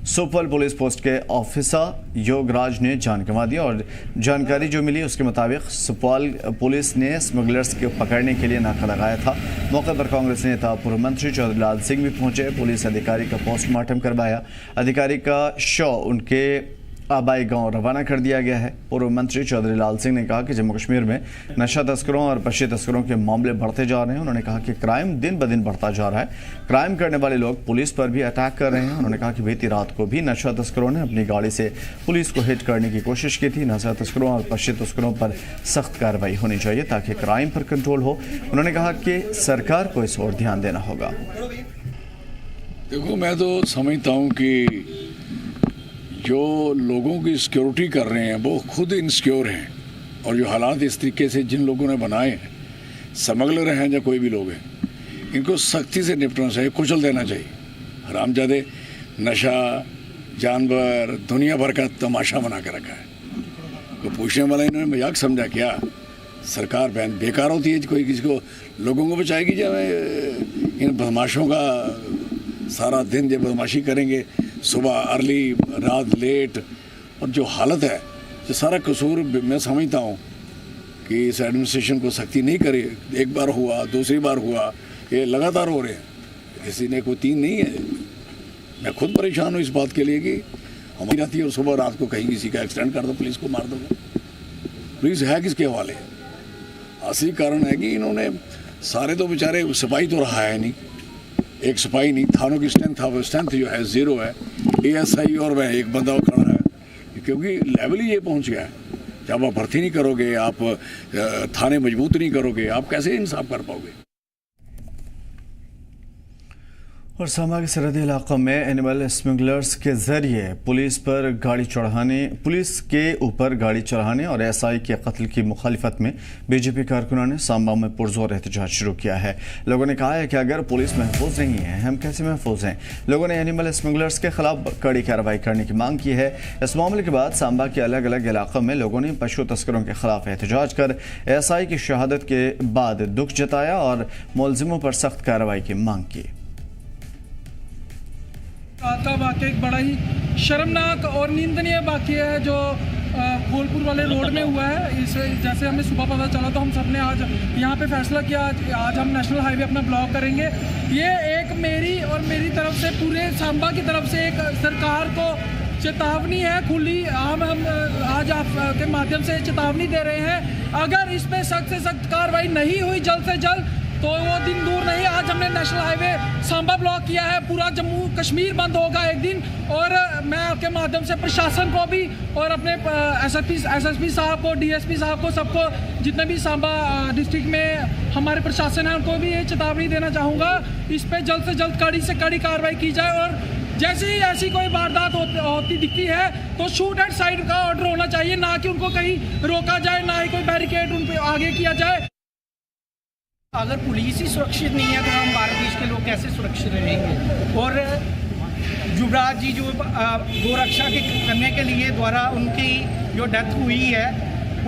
Supaul police post के officer Yograj ने जान गंवा दी और जानकारी जो मिली उसके मुताबिक सुपौल पुलिस ने स्मगलर्स को पकड़ने के लिए नाका लगाया था। मौके पर कांग्रेस नेता पूर्व मंत्री चौधरी लाल सिंह भी पहुंचे। पुलिस अधिकारी का पोस्टमार्टम करवाया। अधिकारी का शव उनके आबाई गांव रवाना कर दिया गया है। पूर्व मंत्री चौधरी लाल सिंह ने कहा कि जम्मू कश्मीर में नशा तस्करों और पशु तस्करों के मामले बढ़ते जा रहे हैं। उन्होंने कहा कि क्राइम दिन ब दिन बढ़ता जा रहा है। क्राइम करने वाले लोग पुलिस पर भी अटैक कर रहे हैं। उन्होंने कहा कि बीती रात को भी नशा तस्करों ने अपनी गाड़ी से पुलिस को हिट करने की कोशिश की थी। नशा तस्करों और पशु तस्करों पर सख्त कार्रवाई होनी चाहिए ताकि क्राइम पर कंट्रोल हो। उन्होंने कहा कि सरकार को इस ओर ध्यान देना होगा। देखो, मैं तो समझता हूँ कि जो लोगों की सिक्योरिटी कर रहे हैं वो खुद इनसिक्योर हैं, और जो हालात इस तरीके से जिन लोगों ने बनाए हैं, स्मगलर हैं या कोई भी लोग हैं, इनको सख्ती से निपटना चाहिए, कुचल देना चाहिए। हरामजादे नशा, जानवर, दुनिया भर का तमाशा बना के रखा है। तो पूछने वाला इन्होंने मजाक समझा क्या? सरकार बेकार होती है, कोई किसी को लोगों को बचाएगी? जब इन बदमाशों का सारा दिन जब बदमाशी करेंगे, सुबह अर्ली, रात लेट, और जो हालत है, जो सारा कसूर मैं समझता हूँ कि इस एडमिनिस्ट्रेशन को सख्ती नहीं करे। एक बार हुआ, दूसरी बार हुआ, ये लगातार हो रहे हैं, किसी ने कोई तीन नहीं है। मैं खुद परेशान हूँ इस बात के लिए कि हमारी आती है और सुबह रात को कहीं किसी का एक्सीडेंट कर दो, पुलिस को मार दो। पुलिस है किसके हवाले? असली कारण है कि इन्होंने सारे तो बेचारे, सिपाही तो रहा है नहीं, एक सिपाही नहीं, थानों की स्ट्रेंथ जो है 0 है। ASI और वह एक बंदा वो खड़ा है, क्योंकि लेवल ही ये पहुंच गया है। जब आप भर्ती नहीं करोगे, आप थाने मजबूत नहीं करोगे, आप कैसे इंसाफ कर पाओगे? और सांबा के सरहदी इलाकों में एनिमल स्मगलर्स के जरिए पुलिस के ऊपर गाड़ी चढ़ाने और SI के कत्ल की मुखालिफत में BJP कारकुनों ने सांबा में पुरजोर एहतजाज शुरू किया है। लोगों ने कहा है कि अगर पुलिस महफूज नहीं है, हम कैसे महफूज हैं? लोगों ने एनिमल स्मगलर्स के खिलाफ कड़ी कार्रवाई करने की मांग की है। इस मामले के बाद सांबा के अलग अलग इलाकों में लोगों ने पशु तस्करों के खिलाफ एहतजाज कर SI की शहादत के बाद दुख जताया और मुलजिमों पर सख्त कार्रवाई की मांग की। रात का वाक़या एक बड़ा ही शर्मनाक और निंदनीय वाक़या है जो फूलपुर वाले रोड में हुआ है। इस जैसे हमें सुबह पता चला तो हम सब ने आज यहाँ पे फैसला किया, आज हम नेशनल हाईवे अपना ब्लॉक करेंगे। ये एक मेरी और मेरी तरफ से, पूरे सांबा की तरफ से एक सरकार को चेतावनी है खुली। हम आज आपके माध्यम से चेतावनी दे रहे हैं, अगर इस पर सख्त से सख्त कार्रवाई नहीं हुई जल्द से जल्द तो वो दिन दूर नहीं। आज हमने नेशनल हाईवे सांबा ब्लॉक किया है, पूरा जम्मू कश्मीर बंद होगा एक दिन। और मैं आपके माध्यम से प्रशासन को भी और अपने SSP साहब को, DSP साहब को, सबको, जितने भी सांबा डिस्ट्रिक्ट में हमारे प्रशासन है, उनको भी ये चेतावनी देना चाहूँगा, इस पर जल्द से जल्द कड़ी से कड़ी कार्रवाई की जाए। और जैसे ही ऐसी कोई वारदात होती दिखती है तो शूट एट साइड का ऑर्डर होना चाहिए, ना कि उनको कहीं रोका जाए, ना ही कोई बैरिकेड उन पर आगे किया जाए। अगर पुलिस ही सुरक्षित नहीं है तो हम भारत देश के लोग कैसे सुरक्षित रहेंगे? और युवराज जी जो गोरक्षा के करने के लिए द्वारा उनकी जो डेथ हुई है,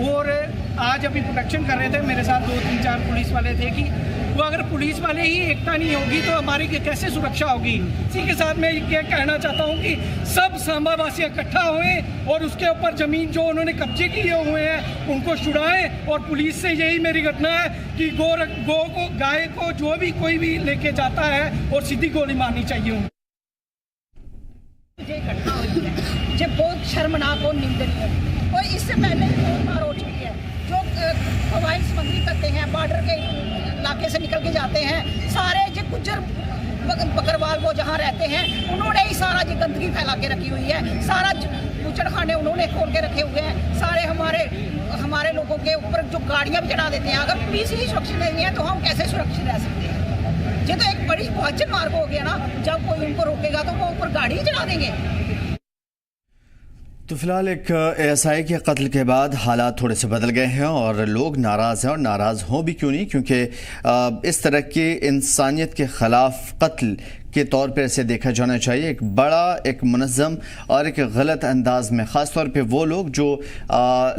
और आज अभी प्रोटेक्शन कर रहे थे, मेरे साथ 2-3-4 पुलिस वाले थे, कि वो अगर पुलिस वाले ही एकता नहीं होगी तो हमारी कैसे सुरक्षा होगी? इसी के साथ मैं ये कहना चाहता हूँ कि सब सांबा वासी इकट्ठा हुए और उसके ऊपर ज़मीन जो उन्होंने कब्जे किए हुए हैं उनको छुड़ाएं। और पुलिस से यही मेरी घटना है कि गाय को जो भी कोई भी लेके जाता है और सीधी गोली मारनी चाहिए उनको। ये घटना हुई है जो बहुत शर्मनाक और निंदनीय है, और इससे पहले 2 बार हो चुकी है। जो मोबाइल स्मगलिंग करते हैं, बॉर्डर के इलाके से निकल के जाते हैं, सारे जो गुज्जर बकरवाल वो जहाँ रहते हैं, उन्होंने ही सारा ये गंदगी फैला के रखी हुई है। सारा बूचड़खाने उन्होंने खोल के रखे हुए हैं। सारे हमारे लोगों के ऊपर जो गाड़ियाँ भी चढ़ा देते हैं। अगर पुलिस ही सुरक्षित नहीं है तो हम कैसे सुरक्षित रह सकते हैं? ये तो एक बड़ी भयानक मार्ग हो गया ना, जब कोई उनको रोकेगा तो वो ऊपर गाड़ी ही चला देंगे। तो फिलहाल एक ASI के कत्ल के बाद हालात थोड़े से बदल गए हैं और लोग नाराज़ हैं, और नाराज़ हों भी क्यों नहीं, क्योंकि इस तरह के इंसानियत के ख़िलाफ़ कत्ल के तौर पर इसे देखा जाना चाहिए। एक बड़ा, एक मुनज़्ज़म और एक गलत अंदाज में, ख़ास तौर पे वो लोग जो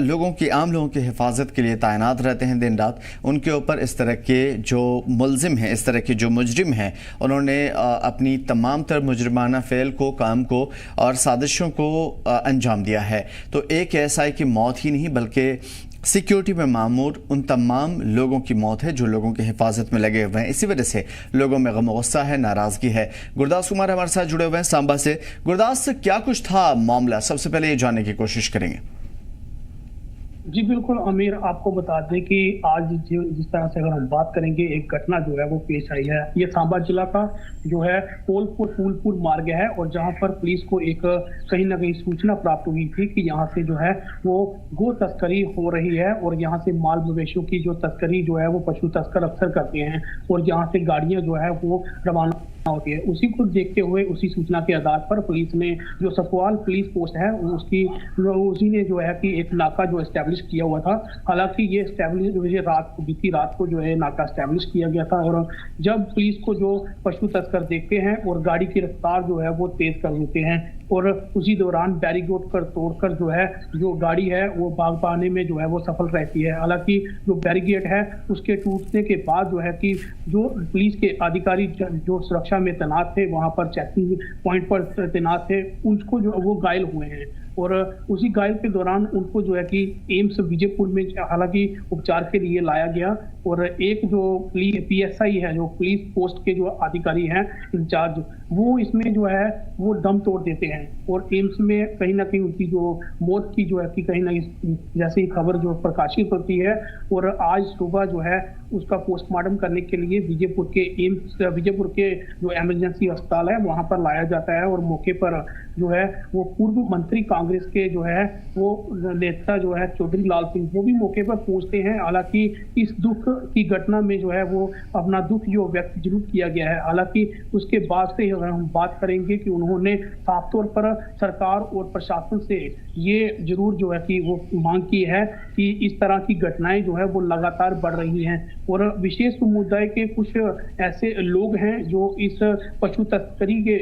लोगों की, आम लोगों की हिफाजत के लिए तैनात रहते हैं दिन रात, उनके ऊपर इस तरह के जो मुलजिम हैं, इस तरह के जो मुजरिम हैं, उन्होंने अपनी तमाम तर मुजरिमाना फ़ेल को, काम को और साजिशों को अंजाम दिया है। तो एक एएसआई की मौत ही नहीं बल्कि सिक्योरिटी में मामूर उन तमाम लोगों की मौत है जो लोगों की हिफाजत में लगे हुए हैं। इसी वजह से लोगों में गम गुस्सा है, नाराज़गी है। गुरदास कुमार हमारे साथ जुड़े हुए हैं सांबा से। गुरदास, क्या कुछ था मामला, सबसे पहले ये जानने की कोशिश करेंगे। जी बिल्कुल अमीर, आपको बता दें कि आज जिस तरह से अगर हम बात करेंगे, एक घटना जो है वो पेश आई है। ये सांबा जिला का जो है फूलपुर मार्ग है, और जहां पर पुलिस को एक कहीं ना कहीं सूचना प्राप्त हुई थी कि यहाँ से जो है वो गो तस्करी हो रही है, और यहाँ से माल मवेशियों की जो तस्करी जो है वो पशु तस्कर अक्सर करते हैं, और यहाँ से गाड़ियां जो है वो रवाना होती है। उसी को देखते हुए, उसी सूचना के आधार पर पुलिस ने जो सफवाल पुलिस पोस्ट है उसी ने जो है कि एक नाका जो एस्टेब्लिश किया हुआ था। हालांकि ये एस्टेब्लिश बीती रात को जो है नाका एस्टेब्लिश किया गया था, और जब पुलिस को जो पशु तस्कर देखते हैं और गाड़ी की रफ्तार जो है वो तेज कर देते हैं, और उसी दौरान बैरिकेड कर तोड़कर जो है जो गाड़ी है वो भाग पाने में जो है वो सफल रहती है। हालांकि जो बैरिकेड है उसके टूटने के बाद जो है कि जो पुलिस के अधिकारी जो सुरक्षा में तैनात थे, वहां पर चेकिंग पॉइंट पर तैनात थे, उनको जो वो घायल हुए हैं, और उसी घायल के दौरान उनको जो है कि एम्स विजयपुर में हालांकि उपचार के लिए लाया गया। और एक जो पीएसआई है, जो पुलिस पोस्ट के जो अधिकारी हैं इंचार्ज, वो इसमें जो है वो दम तोड़ देते हैं, और एम्स में कहीं ना कहीं उनकी जो मौत की जो है कि कहीं ना कहीं जैसे ही खबर जो प्रकाशित होती है, और आज सुबह जो है उसका पोस्टमार्टम करने के लिए विजयपुर के जो इमरजेंसी अस्पताल है वहां पर लाया जाता है। और मौके पर जो है वो पूर्व मंत्री कांग्रेस के जो है वो नेता जो है चौधरी लाल सिंह, वो भी मौके पर पहुंचते हैं। हालांकि इस दुख की घटना में जो है वो अपना दुख जो व्यक्त जरूर किया गया है। हालांकि उसके बाद से अगर हम बात करेंगे कि उन्होंने साफ तौर पर सरकार और प्रशासन से ये जरूर जो है कि वो मांग की है कि इस तरह की घटनाएं जो है वो लगातार बढ़ रही हैं, और विशेष समुदाय के कुछ ऐसे लोग हैं जो इस पशु तस्करी के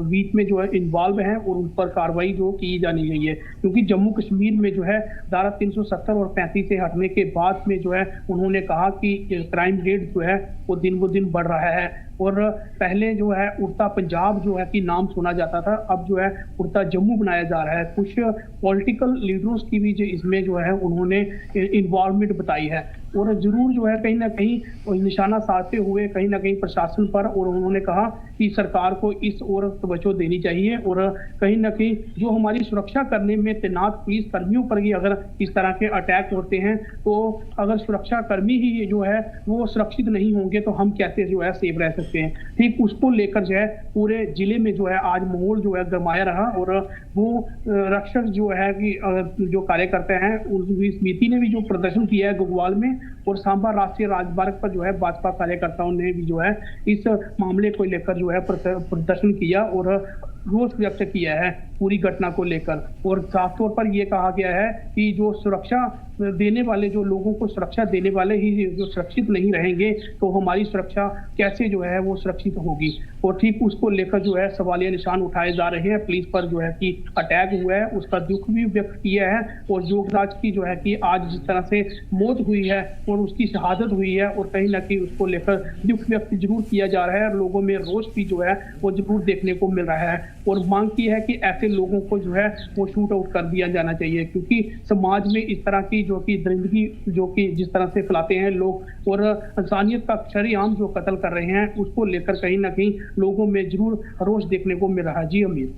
बीच में जो है इन्वॉल्व हैं, और उन पर कार्रवाई जो की जानी चाहिए। क्योंकि जम्मू कश्मीर में जो है धारा 370 और 35 से हटने के बाद में जो है उन्होंने कहा कि क्राइम रेट जो है वो दिन ब दिन बढ़ रहा है, और पहले जो है उड़ता पंजाब जो है कि नाम सुना जाता था, अब जो है उड़ता जम्मू बनाया जा रहा है। कुछ पॉलिटिकल लीडर्स की भी जो इसमें जो है उन्होंने इन्वॉल्वमेंट बताई है, और जरूर जो है कहीं ना कहीं निशाना साधते हुए कहीं ना कहीं प्रशासन पर, और उन्होंने कहा कि सरकार को इस ओर तवज्जो देनी चाहिए, और कहीं ना कहीं जो हमारी सुरक्षा करने में तैनात पुलिस कर्मियों पर ही अगर इस तरह के अटैक होते हैं, तो अगर सुरक्षा कर्मी ही जो है वो सुरक्षित नहीं होंगे तो हम कैसे जो है सेफ रह सकते हैं। ठीक उसको लेकर जो है पूरे जिले में जो है आज माहौल जो है गरमाया रहा, और वो रक्षक जो है कि जो कार्यकर्ता हैं उनकी समिति ने भी जो प्रदर्शन किया है गगवाल में, और सांबा राष्ट्रीय राजमार्ग पर जो है भाजपा कार्यकर्ताओं ने भी जो है इस मामले को लेकर जो है प्रदर्शन किया और रोष व्यक्त किया है पूरी घटना को लेकर। और साफ तौर पर यह कहा गया है कि जो सुरक्षा देने वाले, जो लोगों को सुरक्षा देने वाले ही जो सुरक्षित नहीं रहेंगे तो हमारी सुरक्षा कैसे जो है वो सुरक्षित होगी। और ठीक उसको लेकर जो है सवालिया निशान उठाए जा रहे हैं। पुलिस पर जो है कि अटैक हुआ है उसका दुख भी व्यक्त किया है, और योगराज की जो है कि आज जिस तरह से मौत हुई है और उसकी शहादत हुई है, और कहीं ना कहीं उसको लेकर दुख व्यक्त जरूर किया जा रहा है। लोगों में रोष भी जो है वो जरूर देखने को मिल रहा है, और मांग की है कि ऐसे लोगों को जो है वो शूट आउट कर दिया जाना चाहिए, क्योंकि समाज में इस तरह की जो कि दरिंदगी जो कि जिस तरह से फैलाते हैं लोग, और इंसानियत का शरेआम जो कत्ल कर रहे हैं, उसको लेकर कहीं ना कहीं लोगों में जरूर रोष देखने को मिल रहा है। जी अमीर,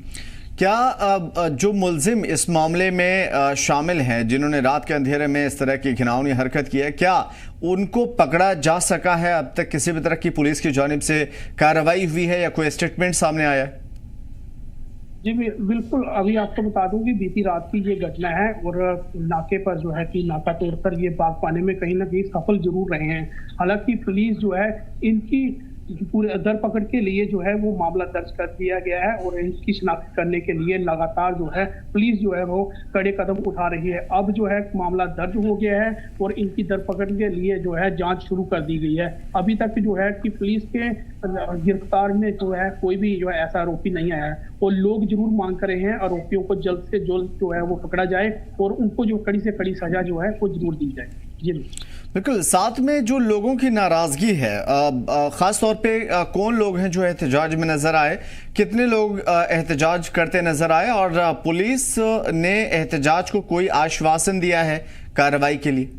क्या जो मुलजिम इस मामले में शामिल हैं, जिन्होंने रात के अंधेरे में इस तरह की घिनौनी हरकत की है, क्या उनको पकड़ा जा सका है? अब तक किसी भी तरह की पुलिस की जानिब से कार्रवाई हुई है या कोई स्टेटमेंट सामने आया है? जी बिल्कुल, अभी आपको बता दूं कि बीती रात की ये घटना है, और नाके पर जो है कि नाका तोड़कर ये भाग पाने में कहीं ना कहीं सफल जरूर रहे हैं। हालांकि पुलिस जो है इनकी पूरे धरपकड़ के लिए जो है वो मामला दर्ज कर दिया गया है और इनकी शिनाख्त करने के लिए लगातार जो है पुलिस जो है वो कड़े कदम उठा रही है। अब जो है मामला दर्ज हो गया है और इनकी धरपकड़ के लिए जो है जांच शुरू कर दी गई है। अभी तक जो है कि पुलिस के गिरफ्तार में जो है कोई भी जो है ऐसा आरोपी नहीं आया है और लोग जरूर मांग कर रहे हैं आरोपियों को जल्द से जल्द जो है वो पकड़ा जाए और उनको जो कड़ी से कड़ी सजा जो है वो जरूर दी जाए। जी बिल्कुल। साथ में जो लोगों की नाराजगी है, खास तौर पे कौन लोग हैं जो एहतजाज में नजर आए, कितने लोग एहतजाज करते नजर आए और पुलिस ने एहतजाज को कोई आश्वासन दिया है कार्रवाई के लिए?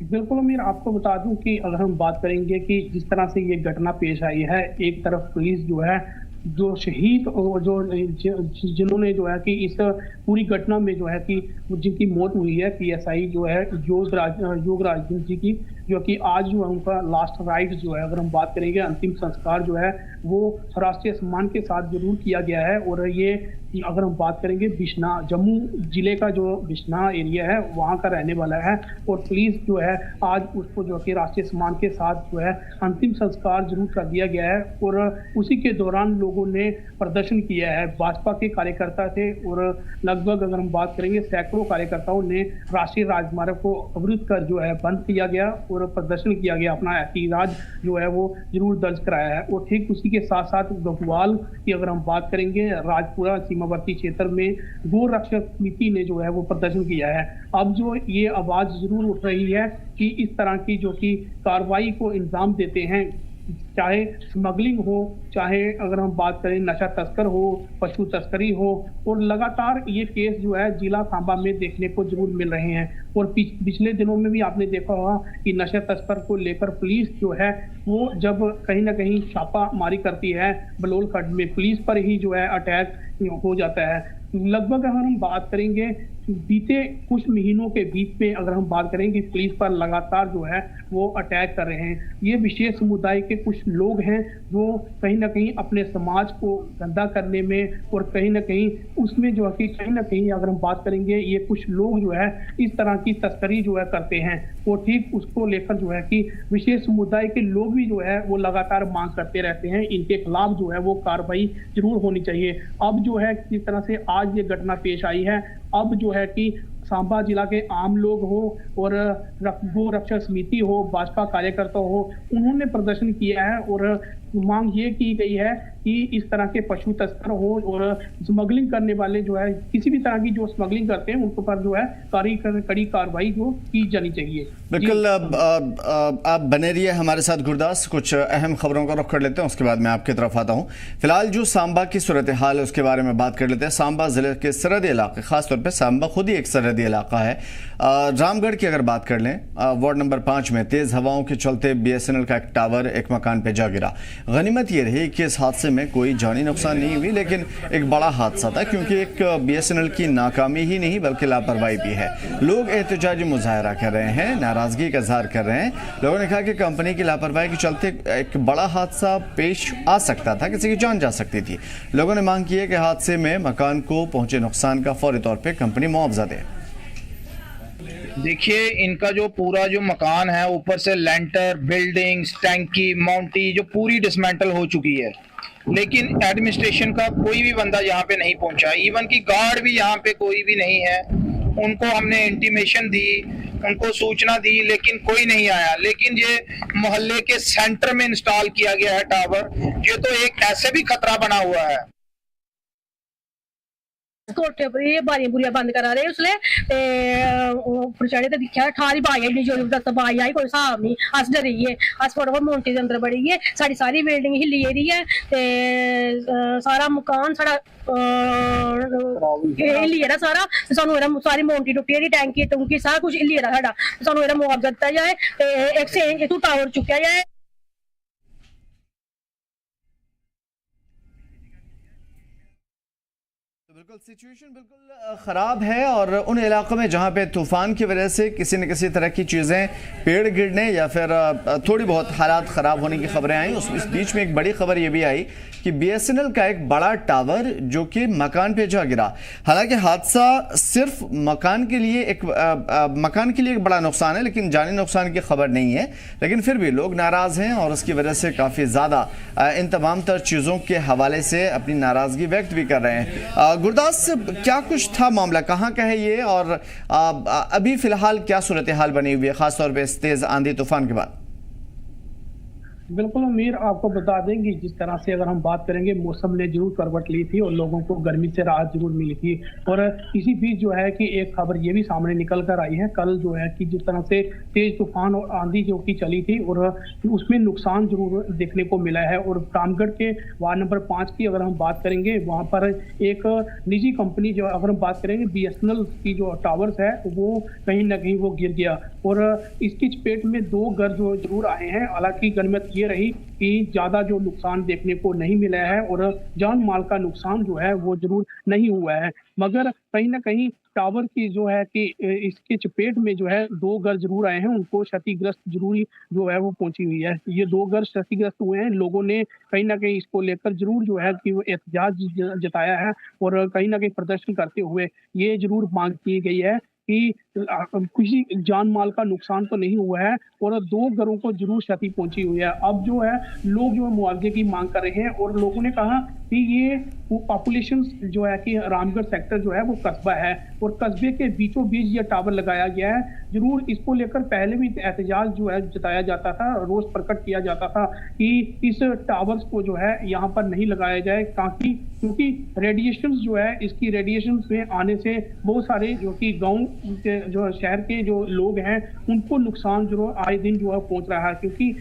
बिल्कुल अमीर, आपको बता दूं कि अगर हम बात करेंगे कि जिस तरह से ये घटना पेश आई है, एक तरफ पुलिस जो है जो शहीद और जो जिन्होंने जो है कि इस पूरी घटना में जो है कि जिनकी मौत हुई है, पीएसआई जो है योगराज जी की, जो कि आज जो है उनका लास्ट राइट जो है अगर हम बात करेंगे अंतिम संस्कार जो है वो राष्ट्रीय सम्मान के साथ जरूर किया गया है। और ये अगर हम बात करेंगे बिश्ना, जम्मू जिले का जो बिश्ना एरिया है वहाँ का रहने वाला है और पुलिस जो है आज उसको जो कि राष्ट्रीय सम्मान के साथ जो है अंतिम संस्कार जरूर कर दिया गया है। और उसी के दौरान लोगों ने प्रदर्शन किया है, भाजपा के कार्यकर्ता थे और लगभग अगर हम बात करेंगे सैकड़ों कार्यकर्ताओं ने राष्ट्रीय राजमार्ग को अवरुद्ध कर जो है बंद किया गया और प्रदर्शन किया गया, अपना एहतजाज जो है वो जरूर दर्ज कराया है। और ठीक उसी के साथ साथ गढ़वाल की अगर हम बात करेंगे, राजपुरा सीमावर्ती क्षेत्र में गो रक्षक समिति ने जो है वो प्रदर्शन किया है। अब जो ये आवाज जरूर उठ रही है कि इस तरह की जो कि कार्रवाई को इंजाम देते हैं, चाहे स्मगलिंग हो, चाहे अगर हम बात करें नशा तस्कर हो, पशु तस्करी हो, और लगातार ये केस जो है जिला सांबा में देखने को जरूर मिल रहे हैं। और पिछले दिनों में भी आपने देखा होगा कि नशा तस्कर को लेकर पुलिस जो है वो जब कहीं ना कहीं छापा मारी करती है बलोल खड्ड में, पुलिस पर ही जो है अटैक हो जाता है। लगभग अगर हम बात करेंगे बीते कुछ महीनों के बीच में अगर हम बात करेंगे पुलिस पर लगातार जो है वो अटैक कर रहे हैं। ये विशेष समुदाय के कुछ लोग हैं जो कहीं ना कहीं अपने समाज को गंदा करने में और कहीं ना कहीं उसमें जो है कि कहीं ना कहीं अगर हम बात करेंगे ये कुछ लोग जो है इस तरह की तस्करी जो है करते हैं। वो ठीक उसको लेकर जो है कि विशेष समुदाय के लोग भी जो है वो लगातार मांग करते रहते हैं, इनके खिलाफ जो है वो कार्रवाई जरूर होनी चाहिए। अब जो है किस तरह से आज ये घटना पेश आई है, अब जो है कि सांबा जिला के आम लोग हो और गो रक्षक समिति हो, भाजपा कार्यकर्ता हो, उन्होंने प्रदर्शन किया है और मांग ये की गई है कि इस तरह के पशु तस्कर हो और स्मगलिंग करने वाले जो है किसी भी तरह की जो स्मगलिंग करते हैं उनको पर जो है कड़ी कार्रवाई जो की जानी चाहिए। बिल्कुल। आप बने रहिए हमारे साथ गुरदास, कुछ अहम खबरों का रुख कर लेते हैं, उसके बाद मैं आपकी तरफ आता हूँ। फिलहाल जो सांबा की सूरत हाल है उसके बारे में बात कर लेते हैं। सांबा जिले के सरहदी इलाके, खासतौर पर सांबा खुद ही एक सरहदी इलाका है। रामगढ़ की अगर बात कर लें, वार्ड नंबर 5 में तेज हवाओं के चलते BSNL का एक टावर एक मकान पे जा गिरा। गनीमत ये रही कि इस हादसे में कोई जानी नुकसान नहीं हुई, लेकिन एक बड़ा हादसा था क्योंकि एक BSNL की नाकामी ही नहीं बल्कि लापरवाही भी है। लोग एहतजाजी मुजाहरा कर रहे हैं, नाराजगी का इजहार कर रहे हैं। लोगों ने कहा कि कंपनी की लापरवाही के चलते एक बड़ा हादसा पेश आ सकता था, किसी की जान जा सकती थी। लोगों ने मांग की है कि हादसे में मकान को पहुंचे नुकसान का फौरी तौर पर कंपनी मुआवजा दे। देखिए, इनका जो पूरा जो मकान है, ऊपर से लेंटर, बिल्डिंग्स, टैंकी, माउंटी जो पूरी डिसमेंटल हो चुकी है, लेकिन एडमिनिस्ट्रेशन का कोई भी बंदा यहाँ पे नहीं पहुंचा। इवन की गार्ड भी यहाँ पे कोई भी नहीं है। उनको हमने इंटीमेशन दी, उनको सूचना दी, लेकिन कोई नहीं आया। लेकिन ये मोहल्ले के सेंटर में इंस्टॉल किया गया है टावर, ये तो एक ऐसे भी खतरा बना हुआ है। कोठे पर ये बारियां बुरियां बंद करा रहे उसले ते उपर चढ़े ते दिक्खेआ ठारी बाई एडी जोर तक बाई आई, कोई हिसाब नहीं। अस डरी गे, अस फटाफट मोंटी दे अंदर बड़ी गे। साडी सारी बिल्डिंग हिल्ली गेदी है ते सारा मकान साड़ा हिल्ली गेदा सारा। सानू एदा सारी मोंटी टुटी गेदी, टैंकी टुंकी सारा कुछ हिल्ली गेदा साडा। सानू एदा मुआवजा दित्ता जाए ते एक से इथों टावर चुक्या जाए। बिल्कुल सिचुएशन बिल्कुल ख़राब है और उन इलाकों में जहां पे तूफ़ान की वजह से किसी न किसी तरह की चीज़ें पेड़ गिरने या फिर थोड़ी बहुत हालात ख़राब होने की खबरें आई। इस बीच में एक बड़ी खबर ये भी आई कि BSNL का एक बड़ा टावर जो कि मकान पे जा गिरा। हालांकि हादसा सिर्फ मकान के लिए एक बड़ा नुकसान है, लेकिन जानी नुकसान की खबर नहीं है। लेकिन फिर भी लोग नाराज़ हैं और उसकी वजह से काफ़ी ज़्यादा इन तमाम तर चीज़ों के हवाले से अपनी नाराज़गी व्यक्त भी कर रहे हैं। गुरदास, क्या कुछ था मामला, कहाँ का है ये, और अभी फिलहाल क्या सूरत हाल बनी हुई है खासतौर पे इस तेज आंधी तूफान के बाद? बिल्कुल अमीर, आपको बता देंगे जिस तरह से अगर हम बात करेंगे मौसम ने जरूर करवट ली थी और लोगों को गर्मी से राहत जरूर मिली थी। और इसी बीच जो है कि एक खबर ये भी सामने निकल कर आई है कल जो है कि जिस तरह से तेज तूफान और आंधी जो कि चली थी और उसमें नुकसान जरूर देखने को मिला है। और रामगढ़ के वार्ड नंबर 5 की अगर हम बात करेंगे, वहाँ पर एक निजी कंपनी जो अगर हम बात करेंगे BSNL की जो टावर्स है वो कहीं ना कहीं वो गिर गया और इसकी चपेट में 2 घर जो जरूर आए हैं। हालांकि गनीमत ये रही कि ज्यादा जो नुकसान देखने को नहीं मिला है और जान माल का नुकसान जो है वो जरूर नहीं हुआ है, मगर कहीं ना कहीं टावर की जो है कि इसके चपेट में जो है 2 घर जरूर आए हैं, उनको क्षतिग्रस्त जरूरी जो है वो पहुंची हुई है। ये 2 घर क्षतिग्रस्त हुए हैं। लोगों ने कहीं ना कहीं इसको लेकर जरूर जो है कि वो एहतजाज जताया है और कहीं ना कहीं प्रदर्शन करते हुए ये जरूर मांग की गई है कि किसी जान माल का नुकसान तो नहीं हुआ है और 2 घरों को जरूर क्षति पहुंची हुई है। अब जो है लोग जो है मुआवजे की मांग कर रहे हैं और लोगों ने कहा कि ये पॉपुलेशन जो है कि रामगढ़ सेक्टर जो है वो कस्बा है और कस्बे के बीचों बीच ये टावर लगाया गया है। जरूर इसको लेकर पहले भी एहतजाज जो है जताया जाता था, रोष प्रकट किया जाता था कि इस टावर्स को जो है यहाँ पर नहीं लगाया जाए, क्योंकि रेडिएशन जो है इसकी रेडिएशन में आने से बहुत सारे जो कि गाँव के जो शहर के जो लोग हैं उनको नुकसान जो आए दिन जो है पहुंच रहा है, क्योंकि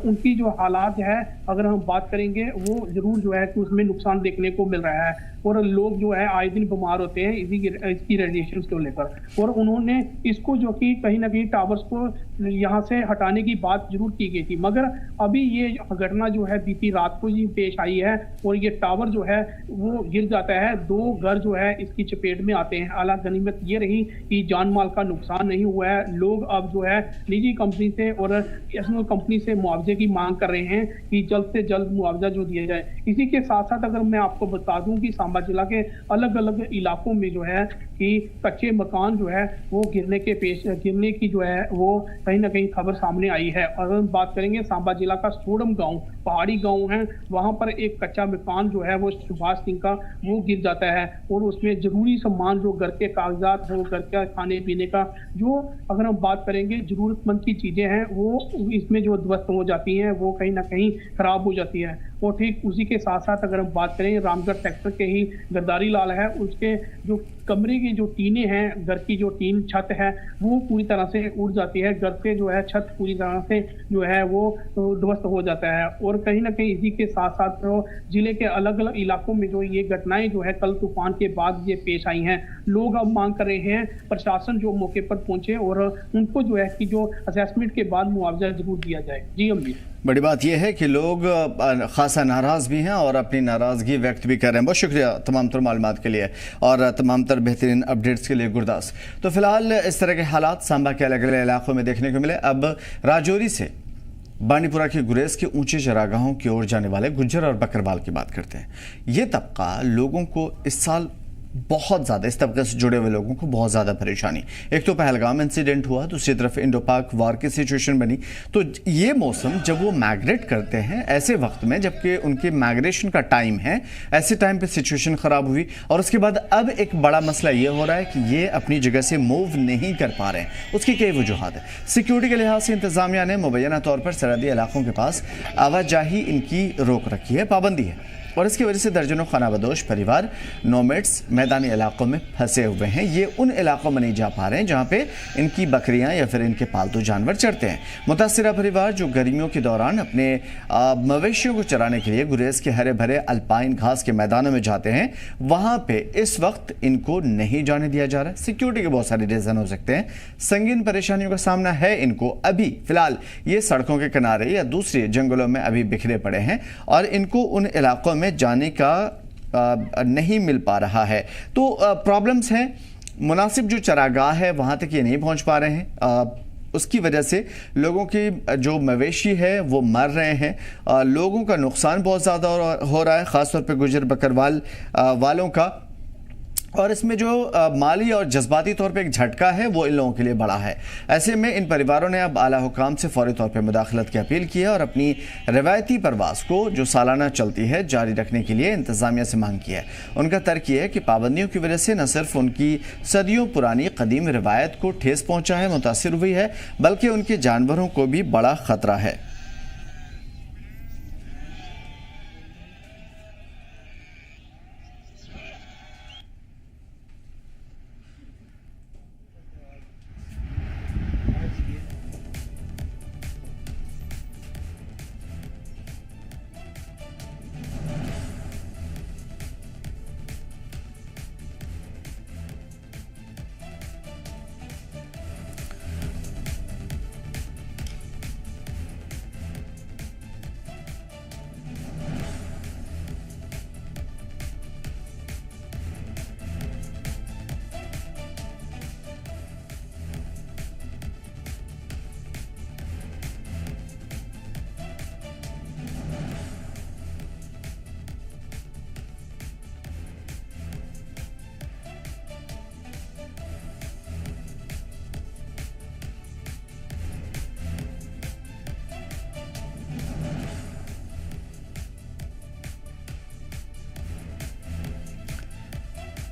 उनकी जो हालात है अगर हम बात करेंगे वो जरूर जो है कि उसमें नुकसान देखने को मिल रहा है और लोग जो है आए दिन बीमार होते हैं इसकी रेडिएशन को लेकर। और उन्होंने इसको जो कि कहीं ना कहीं टावर्स को यहाँ से हटाने की बात जरूर की गई थी, मगर अभी ये घटना जो है बीती रात को ही पेश आई है और ये टावर जो है वो गिर जाता है, 2 घर जो है इसकी चपेट में आते हैं। हालांकि गनीमत ये रही कि जान माल का नुकसान नहीं हुआ है। लोग अब जो है निजी कंपनी से और BSNL कंपनी से मुआवजे की मांग कर रहे हैं कि जल्द से जल्द मुआवजा जो दिया जाए। इसी के साथ साथ अगर मैं आपको बता दूं कि सांबा जिला के अलग अलग इलाकों में जो है कि कच्चे मकान जो है वो गिरने की जो है वो कहीं ना कहीं खबर सामने आई है। अगर हम बात करेंगे सांबा जिला का सोडम गांव, पहाड़ी गांव है, वहां पर एक कच्चा मकान जो है वो सुभाष सिंह का वो गिर जाता है और उसमें जरूरी सामान जो घर के कागजात है, वो घर का खाने पीने का जो अगर हम बात करेंगे जरूरतमंद की चीजें हैं वो इसमें जो ध्वस्त हो जाती हैं, वो कहीं ना कहीं खराब हो जाती है। और ठीक उसी के साथ साथ अगर हम बात करें रामगढ़ सेक्टर के ही गरदारी लाल है, उसके जो कमरे की जो टीनें हैं, घर की जो टीन छत है वो पूरी तरह से उड़ जाती है, घर से जो है छत पूरी तरह से जो है वो ध्वस्त हो जाता है। और कहीं ना कहीं इसी के साथ साथ तो जिले के अलग अलग इलाकों में जो ये घटनाएं जो है कल तूफान के बाद ये पेश आई हैं। लोग अब मांग कर रहे हैं प्रशासन जो मौके पर पहुंचे और उनको जो है कि जो असेसमेंट के बाद मुआवजा जरूर दिया जाए। जी अमीर, बड़ी बात यह है कि लोग खासा नाराज़ भी हैं और अपनी नाराज़गी व्यक्त भी कर रहे हैं। बहुत शुक्रिया तमाम तर मालूमात के लिए और तमाम तर बेहतरीन अपडेट्स के लिए गुरदास। तो फिलहाल इस तरह के हालात सांबा के अलग अलग इलाकों में देखने को मिले। अब राजौरी से बांडीपुरा के गुरेज के ऊंचे चरागाहों की ओर जाने वाले गुज्जर और बकरवाल की बात करते हैं। ये तबका लोगों को इस साल बहुत ज़्यादा, इस तबके से जुड़े हुए लोगों को बहुत ज़्यादा परेशानी। एक तो पहलगाम इंसिडेंट हुआ, दूसरी तरफ इंडो पाक वार की सिचुएशन बनी। तो ये मौसम जब वो माइग्रेट करते हैं ऐसे वक्त में, जबकि उनके माइग्रेशन का टाइम है, ऐसे टाइम पे सिचुएशन ख़राब हुई। और उसके बाद अब एक बड़ा मसला ये हो रहा है कि ये अपनी जगह से मूव नहीं कर पा रहे हैं। उसकी कई वजूहत है। सिक्योरिटी के लिहाज से इंतज़ामिया ने मुबैना तौर पर सरहदी इलाकों के पास आवाजाही इनकी रोक रखी है, पाबंदी है, और इसकी वजह से दर्जनों खानाबदोश परिवार नोमैड्स मैदानी इलाकों में फंसे हुए हैं। ये उन इलाकों में नहीं जा पा रहे हैं जहाँ पे इनकी बकरियां या फिर इनके पालतू जानवर चरते हैं। मुतासिरा परिवार जो गर्मियों के दौरान अपने मवेशियों को चराने के लिए गुरेज के हरे भरे अल्पाइन घास के मैदानों में जाते हैं, वहाँ पे इस वक्त इनको नहीं जाने दिया जा रहा है। सिक्योरिटी के बहुत सारे रीज़न हो सकते हैं, संगीन परेशानियों का सामना है इनको। अभी फिलहाल ये सड़कों के किनारे या दूसरे जंगलों में अभी बिखरे पड़े हैं और इनको उन इलाकों में जाने का नहीं मिल पा रहा है। तो प्रॉब्लम्स हैं, मुनासिब जो चरागाह है वहाँ तक ये नहीं पहुँच पा रहे हैं, उसकी वजह से लोगों की जो मवेशी है वो मर रहे हैं, लोगों का नुकसान बहुत ज़्यादा हो रहा है, ख़ासतौर पे गुजर बकरवाल वालों का। और इसमें जो माली और जज्बाती तौर पे एक झटका है वो इन लोगों के लिए बड़ा है। ऐसे में इन परिवारों ने अब आला हुकाम से फौरी तौर पे मुदाखलत की अपील की है और अपनी रवायती परवास को जो सालाना चलती है जारी रखने के लिए इंतज़ामिया से मांग की है। उनका तर्क ये है कि पाबंदियों की वजह से न सिर्फ उनकी सदियों पुरानी कदीम रवायत को ठेस पहुँचा है, मुतासिर हुई है, बल्कि उनके जानवरों को भी बड़ा ख़तरा है।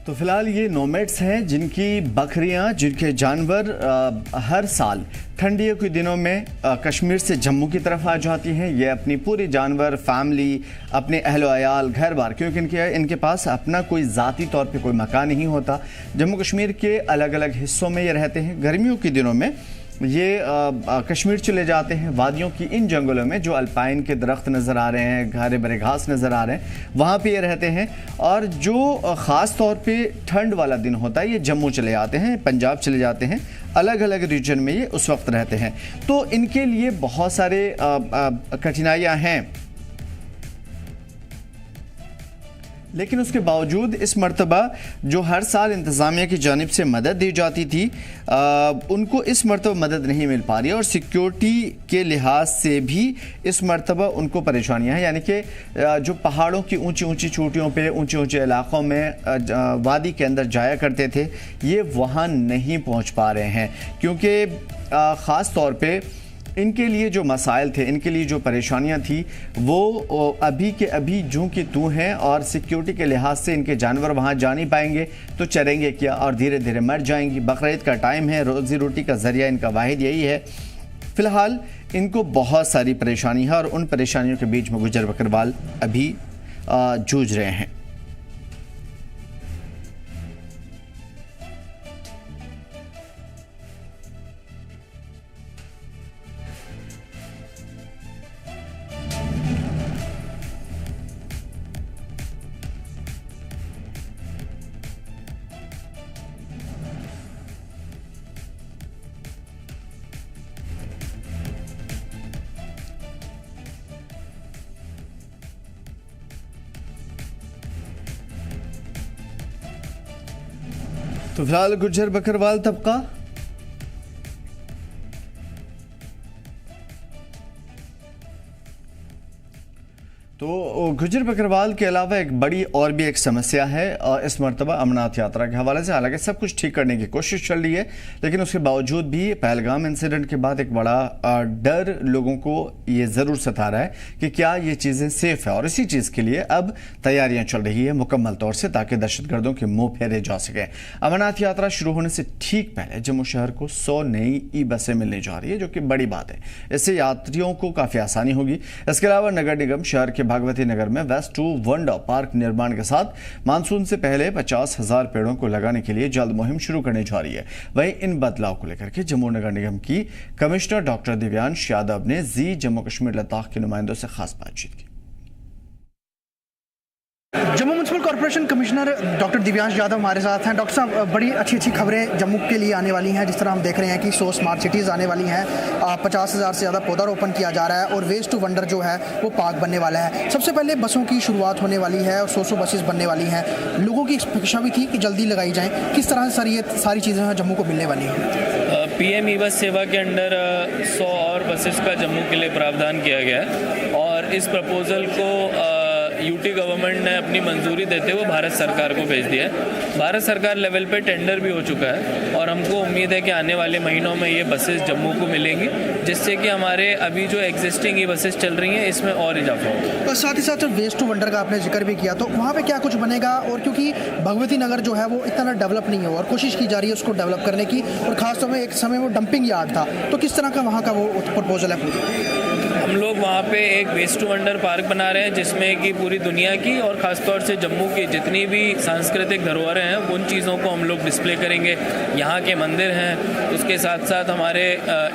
तो फिलहाल ये नोमैड्स हैं जिनकी बकरियां, जिनके जानवर हर साल ठंडियों के दिनों में कश्मीर से जम्मू की तरफ आ जाती हैं। ये अपनी पूरी जानवर, फैमिली, अपने अहलो अयाल, घर बार, क्योंकि इनके पास अपना कोई ज़ाती तौर पे कोई मकान नहीं होता। जम्मू कश्मीर के अलग अलग हिस्सों में ये रहते हैं। गर्मियों के दिनों में ये कश्मीर चले जाते हैं, वादियों की इन जंगलों में जो अल्पाइन के दरख्त नज़र आ रहे हैं, हरे भरे घास नज़र आ रहे हैं, वहाँ पे ये रहते हैं। और जो ख़ास तौर पे ठंड वाला दिन होता है, ये जम्मू चले जाते हैं, पंजाब चले जाते हैं, अलग अलग रीजन में ये उस वक्त रहते हैं। तो इनके लिए बहुत सारे कठिनाइयाँ हैं, लेकिन उसके बावजूद इस मरतबा जो हर साल इंतज़ामिया की जानिब से मदद दी जाती थी, उनको इस मरतबा मदद नहीं मिल पा रही है। और सिक्योरिटी के लिहाज से भी इस मरतबा उनको परेशानियां हैं। यानी कि जो पहाड़ों की ऊंची ऊंची चोटियों पे, ऊंचे ऊंचे इलाकों में वादी के अंदर जाया करते थे, ये वहाँ नहीं पहुँच पा रहे हैं, क्योंकि ख़ास तौर पर इनके लिए जो मसाइल थे, इनके लिए जो परेशानियां थी, वो अभी के अभी जूं की तूं हैं। और सिक्योरिटी के लिहाज से इनके जानवर वहां जा नहीं पाएंगे तो चरेंगे क्या, और धीरे धीरे मर जाएंगी। बकरीद का टाइम है, रोज़ी रोटी का ज़रिया इनका वाहिद यही है। फ़िलहाल इनको बहुत सारी परेशानी है और उन परेशानियों के बीच में गुजर बकरवाल अभी जूझ रहे हैं। तो फिलहाल गुजर बकरवाल तबका तो गुजर बकरवाल के अलावा एक बड़ी और भी एक समस्या है इस मरतबा अमरनाथ यात्रा के हवाले से। हालांकि सब कुछ ठीक करने की कोशिश चल रही है, लेकिन उसके बावजूद भी पहलगाम इंसिडेंट के बाद एक बड़ा डर लोगों को ये ज़रूर सता रहा है कि क्या ये चीज़ें सेफ़ है। और इसी चीज़ के लिए अब तैयारियां चल रही है मुकम्मल तौर से, ताकि दहशतगर्दों के मुँह फेरे जा सकें। अमरनाथ यात्रा शुरू होने से ठीक पहले जम्मू शहर को 100 नई ई बसें मिलने जा रही है, जो कि बड़ी बात है। इससे यात्रियों को काफ़ी आसानी होगी। इसके अलावा नगर निगम शहर के भागवती नगर में वेस्ट टू वंडर पार्क निर्माण के साथ मानसून से पहले 50,000 पेड़ों को लगाने के लिए जल्द मुहिम शुरू करने जा रही है। वहीं इन बदलाव को लेकर के जम्मू नगर निगम की कमिश्नर डॉक्टर दिव्यांश यादव ने जी जम्मू कश्मीर लद्दाख के नुमाइंदों से खास बातचीत की। Jammu municipal corporation commissioner doctor Divyansh Yadav हमारे साथ हैं। डॉक्टर साहब, बड़ी अच्छी अच्छी खबरें जम्मू के लिए आने वाली हैं। जिस तरह हम देख रहे हैं कि 100 स्मार्ट सिटीज़ आने वाली हैं, 50,000 से ज़्यादा पौधारोपण किया जा रहा है और वेस्ट टू वंडर जो है वो पार्क बनने वाला है। सबसे पहले बसों की शुरुआत होने वाली है और 100 बसेस बनने वाली हैं। लोगों की अपेक्षा भी थी कि जल्दी लगाई जाएँ। किस तरह से ये सारी चीज़ें जम्मू को मिलने वाली हैं? PM ई बस सेवा के अंडर 100 और बसेस का जम्मू के लिए प्रावधान किया गया है और इस प्रपोजल को यूटी गवर्नमेंट ने अपनी मंजूरी देते हुए भारत सरकार को भेज दिया है। भारत सरकार लेवल पे टेंडर भी हो चुका है और हमको उम्मीद है कि आने वाले महीनों में ये बसेस जम्मू को मिलेंगी, जिससे कि हमारे अभी जो एग्जिस्टिंग ये बसेस चल रही हैं इसमें और इजाफा होगा। और साथ ही साथ वेस्ट टू वंडर का आपने जिक्र भी किया, तो वहाँ पे क्या कुछ बनेगा? और क्योंकि भगवती नगर जो है वो इतना डेवलप नहीं है और कोशिश की जा रही है उसको डेवलप करने की, और खासतौर में एक समय वो डंपिंग यार्ड था, तो किस तरह का वहाँ का वो प्रपोजल है? हम लोग वहाँ पे एक वेस्ट टू वंडर पार्क बना रहे हैं, जिसमें कि पूरी दुनिया की और ख़ासतौर से जम्मू की जितनी भी सांस्कृतिक धरोहरें हैं उन चीज़ों को हम लोग डिस्प्ले करेंगे। यहाँ के मंदिर हैं, उसके साथ साथ हमारे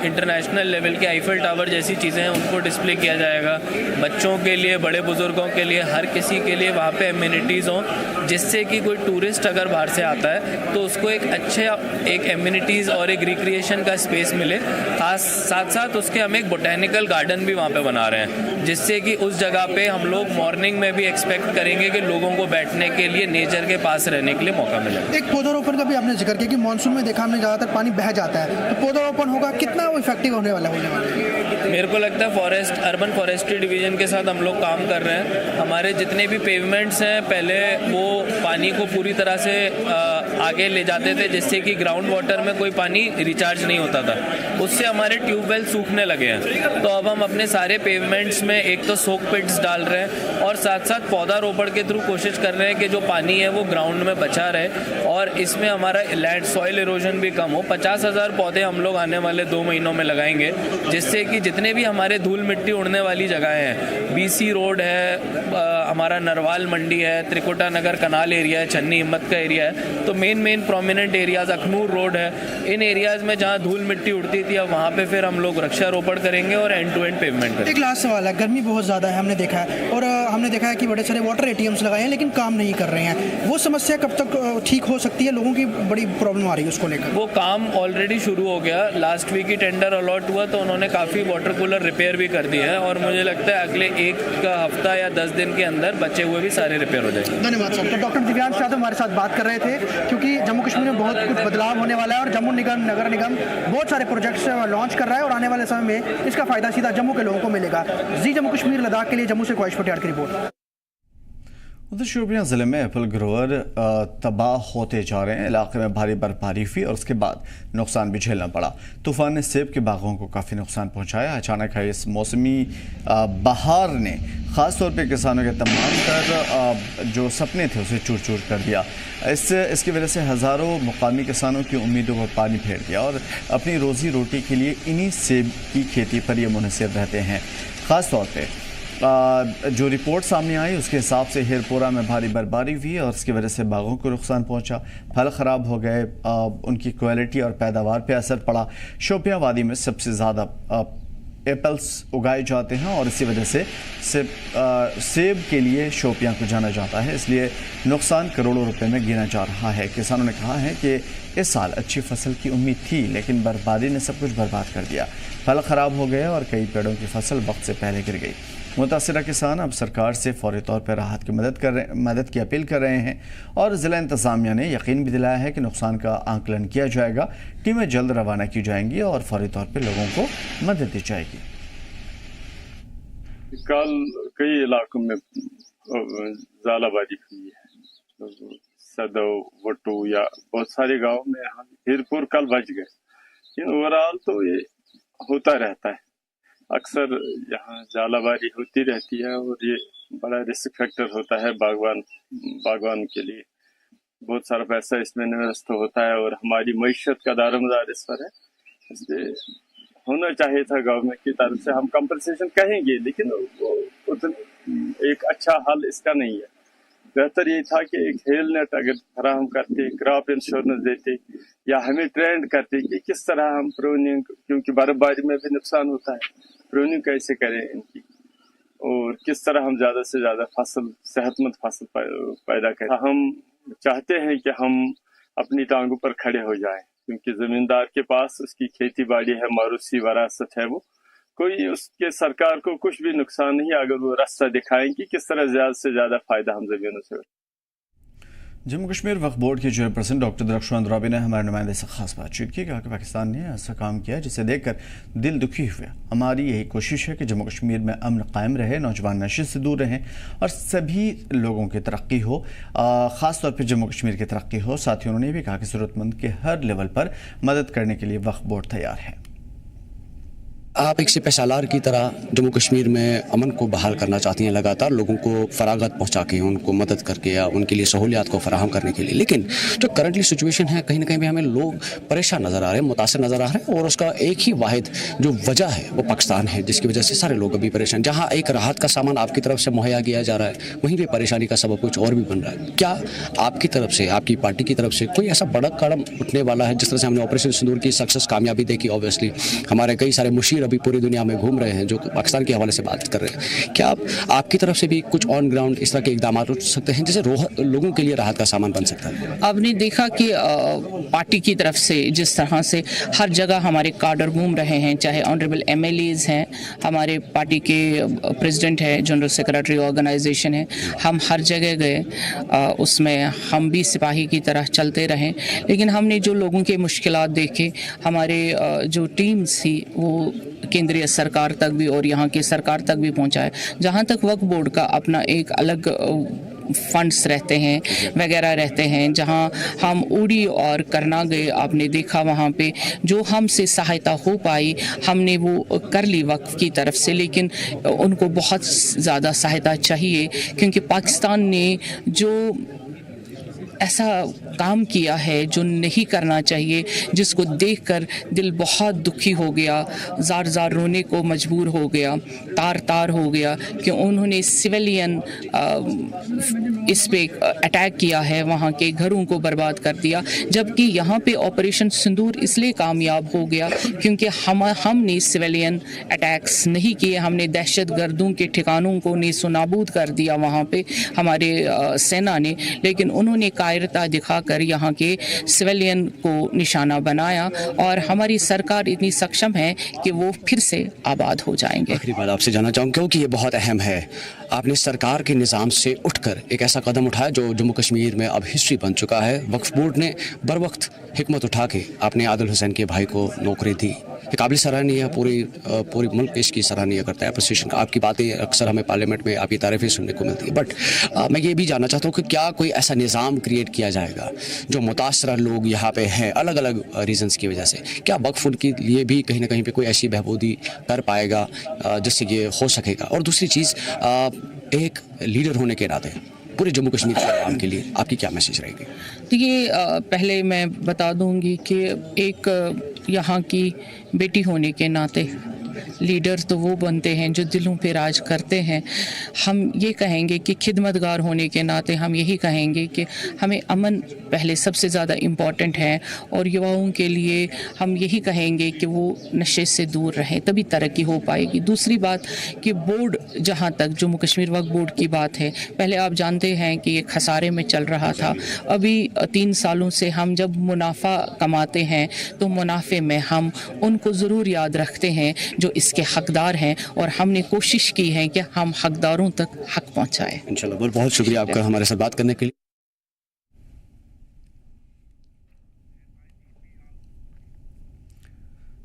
इंटरनेशनल लेवल के आईफल टावर जैसी चीज़ें हैं उनको डिस्प्ले किया जाएगा। बच्चों के लिए, बड़े बुजुर्गों के लिए, हर किसी के लिए वहाँ पे एम्यूनिटीज़ हों, जिससे कि कोई टूरिस्ट अगर बाहर से आता है तो उसको एक एम्यूनिटीज़ और एक रिक्रिएशन का स्पेस मिले। साथ साथ उसके हम एक बोटेनिकल गार्डन भी वहाँ पे बना रहे हैं, जिससे कि उस जगह पे हम लोग मॉर्निंग में भी एक्सपेक्ट करेंगे कि लोगों को बैठने के लिए, नेचर के पास रहने के लिए मौका मिले। एक पौधारोपण का भी आपने जिक्र किया कि मानसून में देखा हमने ज़्यादातर पानी बह जाता है, तो पौधारोपण होगा, कितना वो इफेक्टिव होने वाला है? मेरे को लगता है अर्बन फॉरेस्ट्री डिवीजन के साथ हम लोग काम कर रहे हैं। हमारे जितने भी पेवमेंट्स हैं पहले वो पानी को पूरी तरह से आगे ले जाते थे, जिससे कि ग्राउंड वाटर में कोई पानी रिचार्ज नहीं होता था, उससे हमारे ट्यूबवेल सूखने लगे हैं। तो अब हम अपने सारे पेवमेंट्स में एक तो सोक पिट्स डाल रहे हैं और साथ साथ पौधारोपण के थ्रू कोशिश कर रहे हैं कि जो पानी है वो ग्राउंड में बचा रहे और इसमें हमारा लैंड सॉइल इरोजन भी कम हो। 50,000 पौधे हम लोग आने वाले 2 महीनों में लगाएंगे, जिससे कि जितने भी हमारे धूल मिट्टी उड़ने वाली जगहें हैं, BC रोड है, हमारा नरवाल मंडी है, त्रिकुटा नगर कनाल एरिया है, छन्नी हिम्मत का एरिया है, तो main prominent areas Akhnoor road है, इन एरियाज में जहाँ धूल मिट्टी उड़ती थी अब वहाँ पे फिर हम लोग वृक्षारोपण करेंगे और एंड टू एंड पेवमेंट करेंगे। एक लास्ट सवाल है, गर्मी बहुत ज़्यादा है हमने देखा है, और हमने देखा है कि बड़े सारे वाटर ATMs लगाए हैं लेकिन काम नहीं कर रहे हैं। वो समस्या कब तक ठीक हो सकती है? लोगों की बड़ी प्रॉब्लम आ रही है उसको लेकर। वो काम ऑलरेडी शुरू हो गया, लास्ट वीक ही टेंडर अलॉट हुआ तो उन्होंने काफ़ी वाटर कूलर रिपेयर भी कर दिए हैं और मुझे लगता है अगले 1 हफ्ता या 10 दिन के अंदर बचे हुए भी सारे रिपेयर हो जाएंगे। धन्यवाद सर। तो डॉक्टर दिव्यांश यादव हमारे साथ बात कर रहे थे, क्योंकि जम्मू कश्मीर में बहुत कुछ बदलाव होने वाला है और जम्मू नगर निगम बहुत सारे प्रोजेक्ट्स लॉन्च कर रहा है और आने वाले समय में इसका फायदा सीधा जम्मू के लोगों को मिलेगा। जी जम्मू कश्मीर लद्दाख के लिए जम्मू से ख्वाहिश पटियाल की रिपोर्ट। उधर शोपियां ज़िले में एप्पल ग्रोवर तबाह होते जा रहे हैं। इलाके में भारी बर्फबारी हुई और उसके बाद नुकसान भी झेलना पड़ा। तूफान ने सेब के बागों को काफ़ी नुकसान पहुंचाया। अचानक है इस मौसमी बहार ने ख़ास तौर पे किसानों के तमाम तर जो सपने थे उसे चूर चूर कर दिया। इसकी वजह से हज़ारों मुकामी किसानों की उम्मीदों पर पानी फेर दिया और अपनी रोज़ी रोटी के लिए इन्हीं सेब की खेती पर ये मुनहसर रहते हैं। ख़ास तौर पर जो रिपोर्ट सामने आई उसके हिसाब से हिरपोरा में भारी बर्फबारी हुई और उसकी वजह से बागों को नुकसान पहुंचा, फल ख़राब हो गए, उनकी क्वालिटी और पैदावार पे असर पड़ा। शोपियां वादी में सबसे ज़्यादा एप्पल्स उगाए जाते हैं और इसी वजह से सेब के लिए शोपियां को जाना जाता है, इसलिए नुकसान करोड़ों रुपए में गिना जा रहा है। किसानों ने कहा है कि इस साल अच्छी फसल की उम्मीद थी लेकिन बर्फबारी ने सब कुछ बर्बाद कर दिया। फल ख़राब हो गए और कई पेड़ों की फसल वक्त से पहले गिर गई। मुतासिरा किसान अब सरकार से फौरी तौर पर राहत की मदद की अपील कर रहे हैं और ज़िला इंतज़ामिया ने यकीन भी दिलाया है कि नुकसान का आंकलन किया जाएगा, टीमें जल्द रवाना की जाएंगी और फौरी तौर पर लोगों को मदद दी जाएगी। कल कई इलाकों में ज़ालाबाजी हुई है, सदो वटू या बहुत सारे गाँव में हिरपुर कल बच गए, लेकिन ओवरऑल तो ये होता रहता है। अक्सर यहाँ जालाबारी होती रहती है और ये बड़ा रिस्क फैक्टर होता है बागवान के लिए। बहुत सारा पैसा इसमें इन्वेस्ट होता है और हमारी मईशत का दारोमदार इस पर है, इसलिए होना चाहिए था गवर्नमेंट की तरफ से। हम कंपनसेशन कहेंगे लेकिन वो एक अच्छा हल इसका नहीं है। बेहतर ये था कि एक हेल नेट अगर फराहम करते, क्रॉप इंश्योरेंस देते या हमें ट्रेंड करते कि किस तरह हम प्रूनिंग, क्योंकि बर्फबारी में भी नुकसान होता है, प्रूनिंग कैसे करें इनकी, और किस तरह हम ज़्यादा से ज़्यादा फसल, सेहतमंद फसल पैदा करें। हम चाहते हैं कि हम अपनी टांगों पर खड़े हो जाएं, क्योंकि ज़मींदार के पास उसकी खेती बाड़ी है, मौरूसी वरासत है, वो कोई उसके सरकार को कुछ भी नुकसान नहीं अगर वो रास्ता दिखाएं कि किस तरह ज़्यादा से ज़्यादा फ़ायदा हम ज़मीनों से। जम्मू कश्मीर वक्फ बोर्ड के चेयरपर्सन डॉक्टर दरख्शान अंद्राबी ने हमारे नुमाइंदे से खास बातचीत की। कहा कि पाकिस्तान ने ऐसा काम किया जिसे देखकर दिल दुखी हुआ। हमारी यही कोशिश है कि जम्मू कश्मीर में अमन कायम रहे, नौजवान नशे से दूर रहें और सभी लोगों की तरक्की हो, ख़ास तौर पर जम्मू कश्मीर की तरक्की हो। साथ ही उन्होंने भी कहा कि ज़रूरतमंद के हर लेवल पर मदद करने के लिए वक्फ बोर्ड तैयार है। आप एक सिपह सालार की तरह जम्मू कश्मीर में अमन को बहाल करना चाहती हैं, लगातार लोगों को फरागत पहुंचा के, उनको मदद करके या उनके लिए सहूलियात को फराहम करने के लिए। लेकिन जो करंटली सिचुएशन है, कहीं ना कहीं भी हमें लोग परेशान नज़र आ रहे हैं, मुतासर नज़र आ रहे हैं, और उसका एक ही वाहिद जो वजह है वो पाकिस्तान है, जिसकी वजह से सारे लोग अभी परेशान। जहाँ एक राहत का सामान आपकी तरफ से मुहैया किया जा रहा है, वहीं पर परेशानी का सबब कुछ और भी बन रहा है। क्या आपकी तरफ से, आपकी पार्टी की तरफ से कोई ऐसा बड़ा कदम उठने वाला है? जिस तरह से हमने ऑपरेशन सिंदूर की सक्सेस, कामयाबी देखी, ऑब्वियसली हमारे कई सारे मुशीर अभी पूरी दुनिया में घूम रहे हैं जो पाकिस्तान के हवाले से बात कर रहे हैं। क्या आपकी तरफ से भी कुछ ऑन ग्राउंड इस तरह के इकदाम उठ सकते हैं जिससे लोगों के लिए राहत का सामान बन सकता है? आपने देखा कि पार्टी की तरफ से जिस तरह से हर जगह हमारे काडर घूम रहे हैं, चाहे ऑनरेबल MLAs हैं, हमारे पार्टी के प्रेसिडेंट है, जनरल सेक्रेटरी ऑर्गेनाइजेशन है, हम हर जगह गए, उसमें हम भी सिपाही की तरह चलते रहें। लेकिन हमने जो लोगों के मुश्किलात देखे, हमारे जो टीम्स थी वो केंद्रीय सरकार तक भी और यहाँ की सरकार तक भी पहुँचाए। जहाँ तक वक्फ बोर्ड का अपना एक अलग फंड्स रहते हैं वगैरह रहते हैं, जहाँ हम उड़ी और करना गए, आपने देखा वहाँ पे जो हमसे सहायता हो पाई हमने वो कर ली वक्फ की तरफ से। लेकिन उनको बहुत ज़्यादा सहायता चाहिए, क्योंकि पाकिस्तान ने जो ऐसा काम किया है जो नहीं करना चाहिए, जिसको देखकर दिल बहुत दुखी हो गया, ज़ार ज़ार रोने को मजबूर हो गया, तार तार हो गया कि उन्होंने सिविलियन इस पे अटैक किया है, वहाँ के घरों को बर्बाद कर दिया। जबकि यहाँ पे ऑपरेशन सिंदूर इसलिए कामयाब हो गया क्योंकि हमने सिविलियन अटैक्स नहीं किए, हमने दहशत गर्दों के ठिकानों को नेस्तनाबूद कर दिया वहाँ पे हमारे सेना ने। लेकिन उन्होंने कायरता दिखाकर यहाँ के सिविलियन को निशाना बनाया और हमारी सरकार इतनी सक्षम है कि वो फिर से आबाद हो जाएंगे। आखिरी बात आपसे जानना चाहूँगा, क्योंकि ये बहुत अहम है, आपने सरकार के निज़ाम से उठकर एक ऐसा कदम उठाया जो जम्मू कश्मीर में अब हिस्ट्री बन चुका है। वक्फ बोर्ड ने बर वक्त हिकमत उठा के आपने आदिल हुसैन के भाई को नौकरी दी, ये काबिल सराहनीय है, पूरी मुल्क इसकी सराहनीय करता है, अप्रिसिएशन। आपकी बातें अक्सर हमें पार्लियामेंट में आपकी तारीफ़ें सुनने को मिलती है। बट मैं ये भी जानना चाहता हूँ कि क्या कोई ऐसा निज़ाम क्रिएट किया जाएगा जो मुतासरा लोग यहाँ पे हैं अलग अलग रीजंस की वजह से, क्या वक्फ के लिए भी कहीं ना कहीं पे कोई ऐसी बहबूदी कर पाएगा जिससे ये हो सकेगा? और दूसरी चीज़, एक लीडर होने के नाते पूरे जम्मू कश्मीर के आवाम के लिए आपकी क्या मैसेज रहेगी? देखिए, पहले मैं बता दूंगी कि एक यहाँ की बेटी होने के नाते लीडर तो वो बनते हैं जो दिलों पे राज करते हैं। हम ये कहेंगे कि खिदमतगार होने के नाते हम यही कहेंगे कि हमें अमन पहले सबसे ज़्यादा इम्पॉर्टेंट है और युवाओं के लिए हम यही कहेंगे कि वो नशे से दूर रहें, तभी तरक्की हो पाएगी। दूसरी बात कि बोर्ड, जहाँ तक जम्मू कश्मीर वक्फ बोर्ड की बात है, पहले आप जानते हैं कि ये खसारे में चल रहा था। अभी 3 सालों से हम जब मुनाफा कमाते हैं तो मुनाफे में हम उनको ज़रूर याद रखते हैं जो इसके हकदार हैं, और हमने कोशिश की है कि हम हकदारों तक हक पहुंचाएं। इंशाल्लाह। बहुत बहुत शुक्रिया आपका हमारे साथ बात करने के लिए।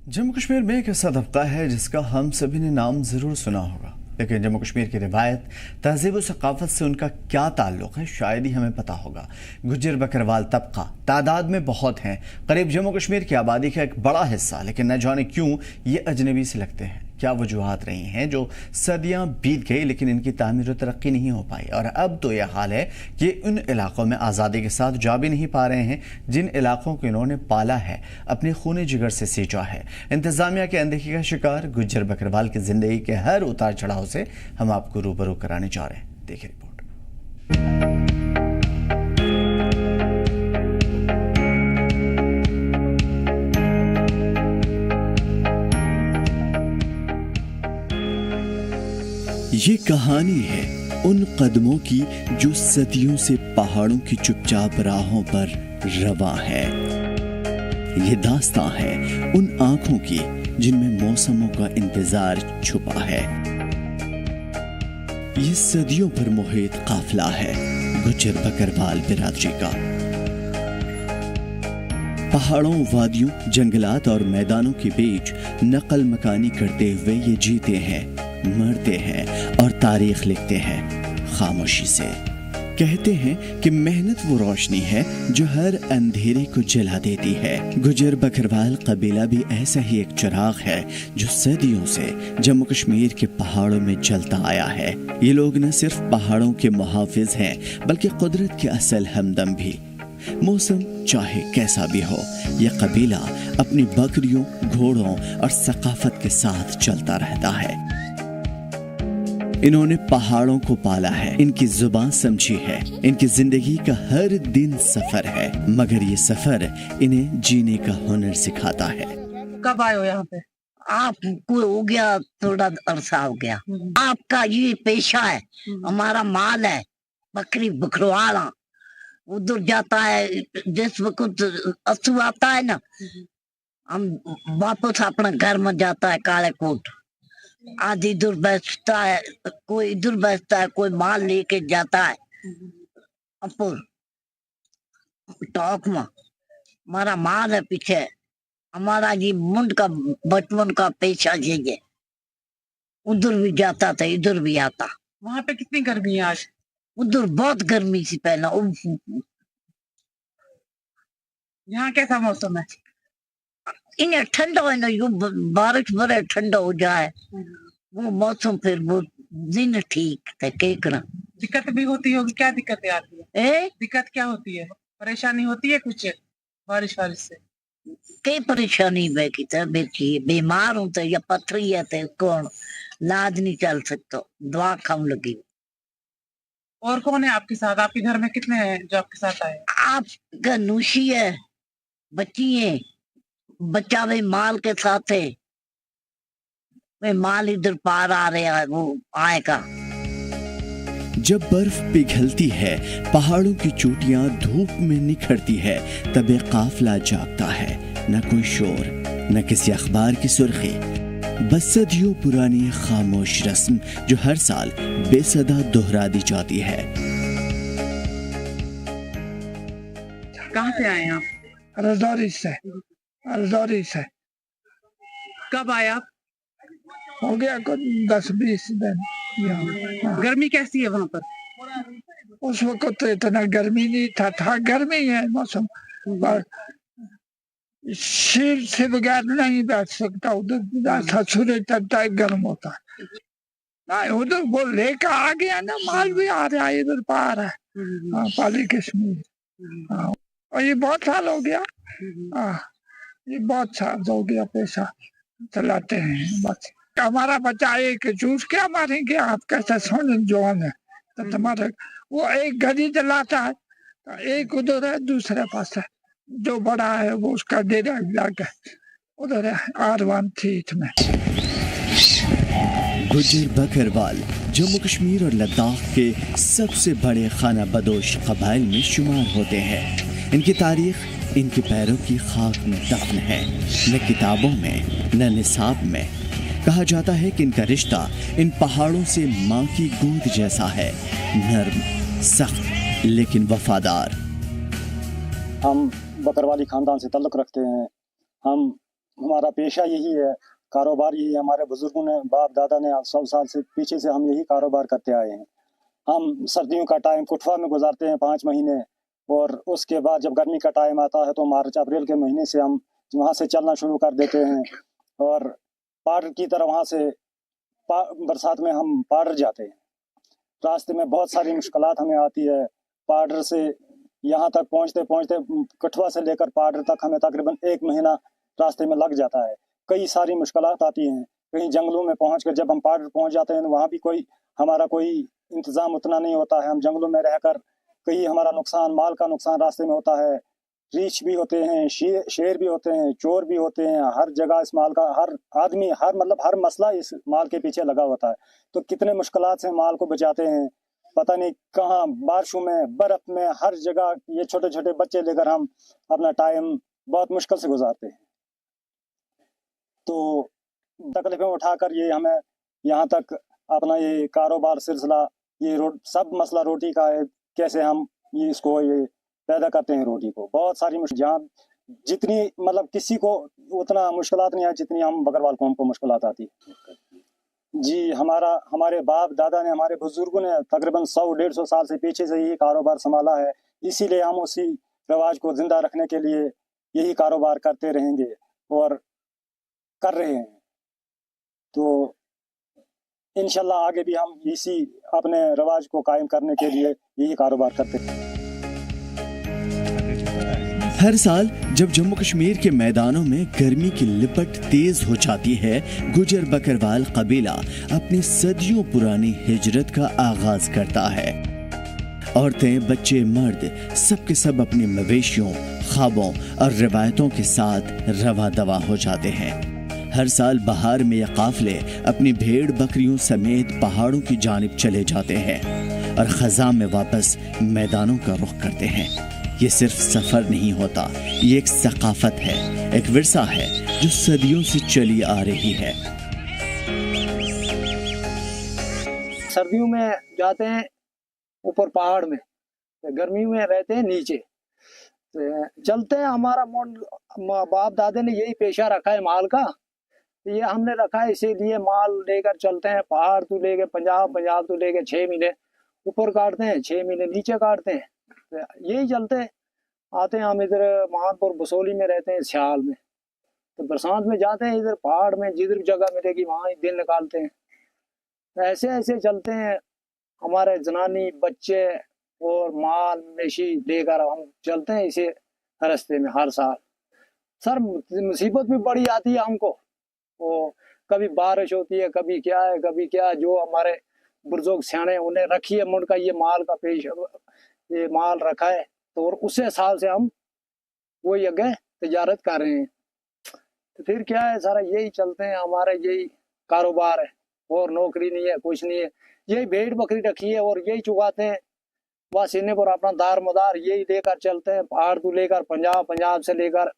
जम्मू कश्मीर में एक ऐसा तबका है जिसका हम सभी ने नाम ज़रूर सुना होगा, लेकिन जम्मू कश्मीर की रिवायत, तहजीब और सकाफत से उनका क्या ताल्लुक़ है शायद ही हमें पता होगा। गुज्जर बकरवाल तबका तादाद में बहुत हैं, करीब जम्मू कश्मीर की आबादी का एक बड़ा हिस्सा, लेकिन न जाने क्यों ये अजनबी से लगते हैं। क्या वजूहात रही हैं जो सदियां बीत गई लेकिन इनकी तामीर और तरक्की नहीं हो पाई, और अब तो यह हाल है कि उन इलाकों में आज़ादी के साथ जा भी नहीं पा रहे हैं जिन इलाकों को इन्होंने पाला है, अपने खूने जिगर से सींचा है। इंतज़ामिया के अनदेखी का शिकार गुज्जर बकरवाल की ज़िंदगी के हर उतार चढ़ाव से हम आपको रूबरू कराने जा रहे हैं। देखिए रिपोर्ट। ये कहानी है उन कदमों की जो सदियों से पहाड़ों की चुपचाप राहों पर रवा है। ये दास्तां है उन आंखों की जिनमें मौसमों का इंतजार छुपा है। ये सदियों पर मुहित काफिला है गुज्जर बकरवाल बिरादरी का। पहाड़ों, वादियों, जंगलात और मैदानों के बीच नकल मकानी करते हुए ये जीते हैं, मरते हैं और तारीख लिखते हैं खामोशी से। कहते हैं कि मेहनत वो रोशनी है जो हर अंधेरे को जला देती है। गुज्जर बकरवाल कबीला भी ऐसा ही एक चिराग है जो सदियों से जम्मू कश्मीर के पहाड़ों में जलता आया है। ये लोग न सिर्फ पहाड़ों के मुहाफिज हैं बल्कि कुदरत के असल हमदम भी। मौसम चाहे कैसा भी हो, यह कबीला अपनी बकरियों, घोड़ों और सकाफत के साथ चलता रहता है। इन्होंने पहाड़ों को पाला है, इनकी जुबान समझी है, इनकी जिंदगी का हर दिन सफर है, मगर ये सफर इन्हें जीने का हुनर सिखाता है। कब आए हो यहाँ पे? आपको हो गया थोड़ा अरसा हो गया। आपका ये पेशा है, हमारा माल है, बकरी बकरवाला उधर जाता है। जिस वक्त असू आता है ना, हम वापस अपने घर में जाता है काले कोट। आज इधर बैठता है, कोई इधर बैठता है, कोई माल लेके जाता है अपुर टॉक में। हमारा माल है पीछे, हमारा ये मुंड का बचपन का पेशा यही है। उधर भी जाता था, इधर भी आता। वहाँ पे कितनी गर्मी है आज? उधर बहुत गर्मी सी पहला। यहाँ कैसा मौसम है? इन्हें ठंडा है ना, यो बारिश बड़े ठंडा हो जाए वो मौसम, फिर वो दिन ठीक है। क्या करा, दिक्कत भी होती होगी? क्या दिक्कतें आती है? दिक्कत क्या होती है? परेशानी होती है कुछ बारिश से? कई परेशानी बैठी था, बेटी बीमार हूं तो या पथरी है तो कौन लाज नहीं चल सकता, दवा खाऊं लगी। और कौन है आपके साथ? आपके घर में कितने हैं जो आपके साथ आए? आपका नूशी है, बच्ची है, बच्चा भी माल के साथ है। वे माल इधर पार आ रहा है, वो आएगा। जब बर्फ पिघलती है, पहाड़ों की चोटियां धूप में निखरती है, तब एक काफिला जागता है। न कोई शोर, न किसी अखबार की सुर्खी, बस सदियों पुरानी खामोश रस्म जो हर साल बेसदा दोहरा दी जाती है। कहाँ से आए आप? रजौरी से। रजौरी से। कब आए आप? हो गया कुछ 10-20 दिन। गर्मी कैसी है वहाँ पर? उस वक्त तो इतना गर्मी नहीं था गर्मी है मौसम, पर सिर से बगैर नहीं बैठ सकता। उधर सूरज तक गर्म होता है। उधर वो लेकर आ गया ना, माल भी आ रहा है, इधर पार है पाली कश्मीर। और ये बहुत साल हो गया। ये बहुत साल हो गया पैसा चलाते हैं। बस हमारा बच्चा एक चूस क्या मारेंगे आप? कैसा सोने जवान है तो तुम्हारे वो एक गाड़ी चलाता है, एक उधर है, दूसरे पास है। जो बड़ा है वो उसका डेरा इलाका उधर है R1 में। गुज्जर बकरवाल जम्मू कश्मीर और लद्दाख के सबसे बड़े खाना बदोश कबाइल में शुमार होते हैं। इनकी तारीख इनके पैरों की खाक में दफन है, न किताबों में न निसाब में। कहा जाता है कि इनका रिश्ता इन पहाड़ों से माँ की गोद जैसा है, नर्म, सख्त लेकिन वफादार। हम बकरवाली खानदान से ताल्लुक़ रखते हैं। हमारा पेशा यही है, कारोबार यही है। हमारे बुजुर्गों ने, बाप दादा ने 100 साल से पीछे से हम यही कारोबार करते आए हैं। हम सर्दियों का टाइम कुठवा में गुजारते हैं 5 महीने, और उसके बाद जब गर्मी का टाइम आता है तो मार्च अप्रैल के महीने से हम वहाँ से चलना शुरू कर देते हैं। और पार्डर की तरह वहाँ से बरसात में हम पार्डर जाते हैं। रास्ते में बहुत सारी मुश्किलात हमें आती है। पार्डर से यहाँ तक पहुँचते पहुँचते कठुआ से लेकर पार्डर तक हमें तकरीबन 1 महीना रास्ते में लग जाता है। कई सारी मुश्किलात आती हैं। कहीं जंगलों में पहुँचकर जब हम पार्डर पहुँच जाते हैं तो वहाँ भी हमारा कोई इंतज़ाम उतना नहीं होता है। हम जंगलों में रहकर कहीं हमारा नुकसान, माल का नुकसान रास्ते में होता है। रीछ भी होते हैं, शेर भी होते हैं, चोर भी होते हैं। हर जगह इस माल का हर आदमी हर मसला इस माल के पीछे लगा होता है। तो कितने मुश्किलात से माल को बचाते हैं, पता नहीं कहाँ, बारिशों में, बर्फ में, हर जगह ये छोटे छोटे बच्चे लेकर हम अपना टाइम बहुत मुश्किल से गुजारते हैं। तो तकलीफें उठाकर ये हमें यहाँ तक अपना ये कारोबार सिलसिला, ये सब मसला रोटी का है, कैसे हम ये पैदा करते हैं रोटी को। बहुत सारी जहाँ जितनी मतलब किसी को उतना मुश्किलात नहीं है जितनी हम बकरवाल कौम को मुश्किलात आती है। जी, हमारे बाप दादा ने, हमारे बुजुर्गों ने तकरीबन 100-150 साल से पीछे से ये कारोबार संभाला है। इसीलिए हम उसी रिवाज को जिंदा रखने के लिए यही कारोबार करते रहेंगे और कर रहे हैं। तो इंशाल्लाह आगे भी हम इसी अपने रिवाज को कायम करने के लिए यही कारोबार करते हैं। हर साल जब जम्मू कश्मीर के मैदानों में गर्मी की लिपट तेज हो जाती है, गुजर बकरवाल कबीला अपनी सदियों पुरानी हिजरत का आगाज करता है। औरतें, बच्चे, मर्द सबके सब अपनी मवेशियों, ख्वाबों और रिवायतों के साथ रवा दवा हो जाते हैं। हर साल बहार में ये काफिले अपनी भेड़ बकरियों समेत पहाड़ों की जानिब चले जाते हैं और खज़ां में वापस मैदानों का रुख करते हैं। ये सिर्फ सफर नहीं होता, ये एक सकाफत है, एक विरसा है जो सदियों से चली आ रही है। सर्दियों में जाते हैं ऊपर पहाड़ में, गर्मियों में रहते हैं नीचे, चलते हैं। हमारा बाप दादे ने यही पेशा रखा है माल का, ये हमने रखा है, इसीलिए माल लेकर चलते हैं। पहाड़ तो लेके पंजाब तो लेके 6 महीने ऊपर काटते हैं, 6 महीने नीचे काटते हैं। यही चलते आते हैं। हम इधर महानपुर बसोली में रहते हैं, सियाल में, तो बरसात में जाते हैं इधर पहाड़ में, जिधर जगह मिलेगी वहाँ ही दिन निकालते हैं। ऐसे ऐसे चलते हैं। हमारे जनानी, बच्चे और माल मवेशी लेकर हम चलते हैं इसे रास्ते में हर साल। सर मुसीबत भी बड़ी आती है हमको, वो कभी बारिश होती है, कभी क्या है, कभी क्या। जो हमारे बुजुर्ग सियाने उन्हें रखी है मुंड का ये माल का ये माल रखा है, तो और उस हिसाब से हम वही अगे तजारत कर रहे हैं। तो फिर क्या है, सारा यही चलते हैं, हमारा यही कारोबार है, और नौकरी नहीं है, कुछ नहीं है। यही भेड़ बकरी रखी है और यही चुगाते हैं बस। इन्हें पर अपना दार मदार यही लेकर चलते हैं। पहाड़ तो लेकर पंजाब से लेकर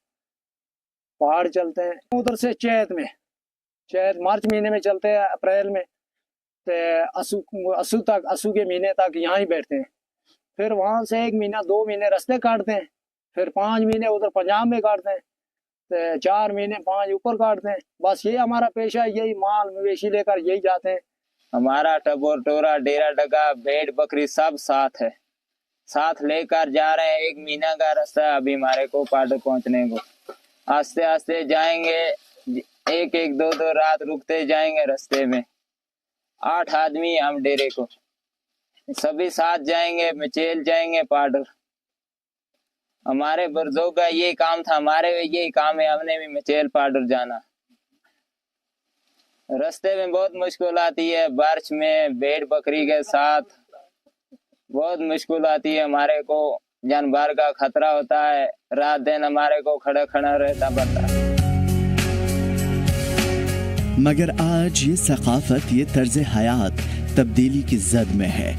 पहाड़ चलते हैं। उधर से चैत मार्च महीने में चलते हैं, अप्रैल में, तो असू के महीने तक यहाँ ही बैठते हैं। फिर वहां से 1 महीना 2 महीने रास्ते काटते हैं, फिर 5 महीने उधर पंजाब में काटते हैं, तो 4 महीने 5 ऊपर काटते हैं। बस ये हमारा पेशा, यही माल मवेशी लेकर यही जाते हैं। हमारा टबोर टोरा डेरा डगा भेड़ बकरी सब साथ है, साथ लेकर जा रहे हैं। 1 महीना का रास्ता है अभी हमारे को पार्ट पहुंचने को। आस्ते आस्ते जाएंगे, 1-1 2-2 रात रुकते जाएंगे रास्ते में। 8 आदमी हम डेरे को, सभी साथ जाएंगे, मचेल जाएंगे पाउडर। हमारे बुजुर्गों का ये काम था, हमारे यही काम है, हमने भी मचेल पाउडर जाना। रास्ते में बहुत मुश्किल आती है, बारिश में भेड़ बकरी के साथ बहुत मुश्किल आती है। हमारे को जानवर का खतरा होता है, रात दिन हमारे को खड़ा रहता पड़ता है। मगर आज ये सकाफत, ये तर्ज हयात तब्दीली की जद में है।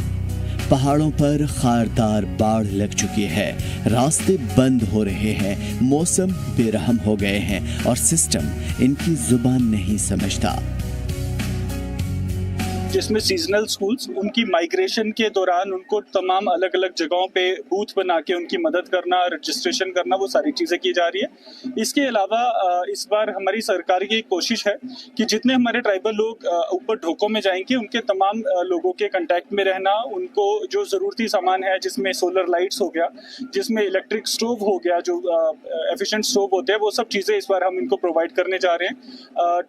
पहाड़ों पर खारदार बाढ़ लग चुकी है, रास्ते बंद हो रहे हैं, मौसम बेरहम हो गए हैं और सिस्टम इनकी जुबान नहीं समझता। जिसमें सीजनल स्कूल्स उनकी माइग्रेशन के दौरान उनको तमाम अलग अलग जगहों पे बूथ बना के उनकी मदद करना, रजिस्ट्रेशन करना, वो सारी चीज़ें की जा रही है। इसके अलावा इस बार हमारी सरकार की कोशिश है कि जितने हमारे ट्राइबल लोग ऊपर ढोकों में जाएंगे उनके तमाम लोगों के कंटेक्ट में रहना, उनको जो ज़रूरती सामान है जिसमें सोलर लाइट्स हो गया, जिसमें इलेक्ट्रिक स्टोव हो गया, जो एफिशिएंट स्टोव होते हैं, वो सब चीज़ें इस बार हम इनको प्रोवाइड करने जा रहे हैं।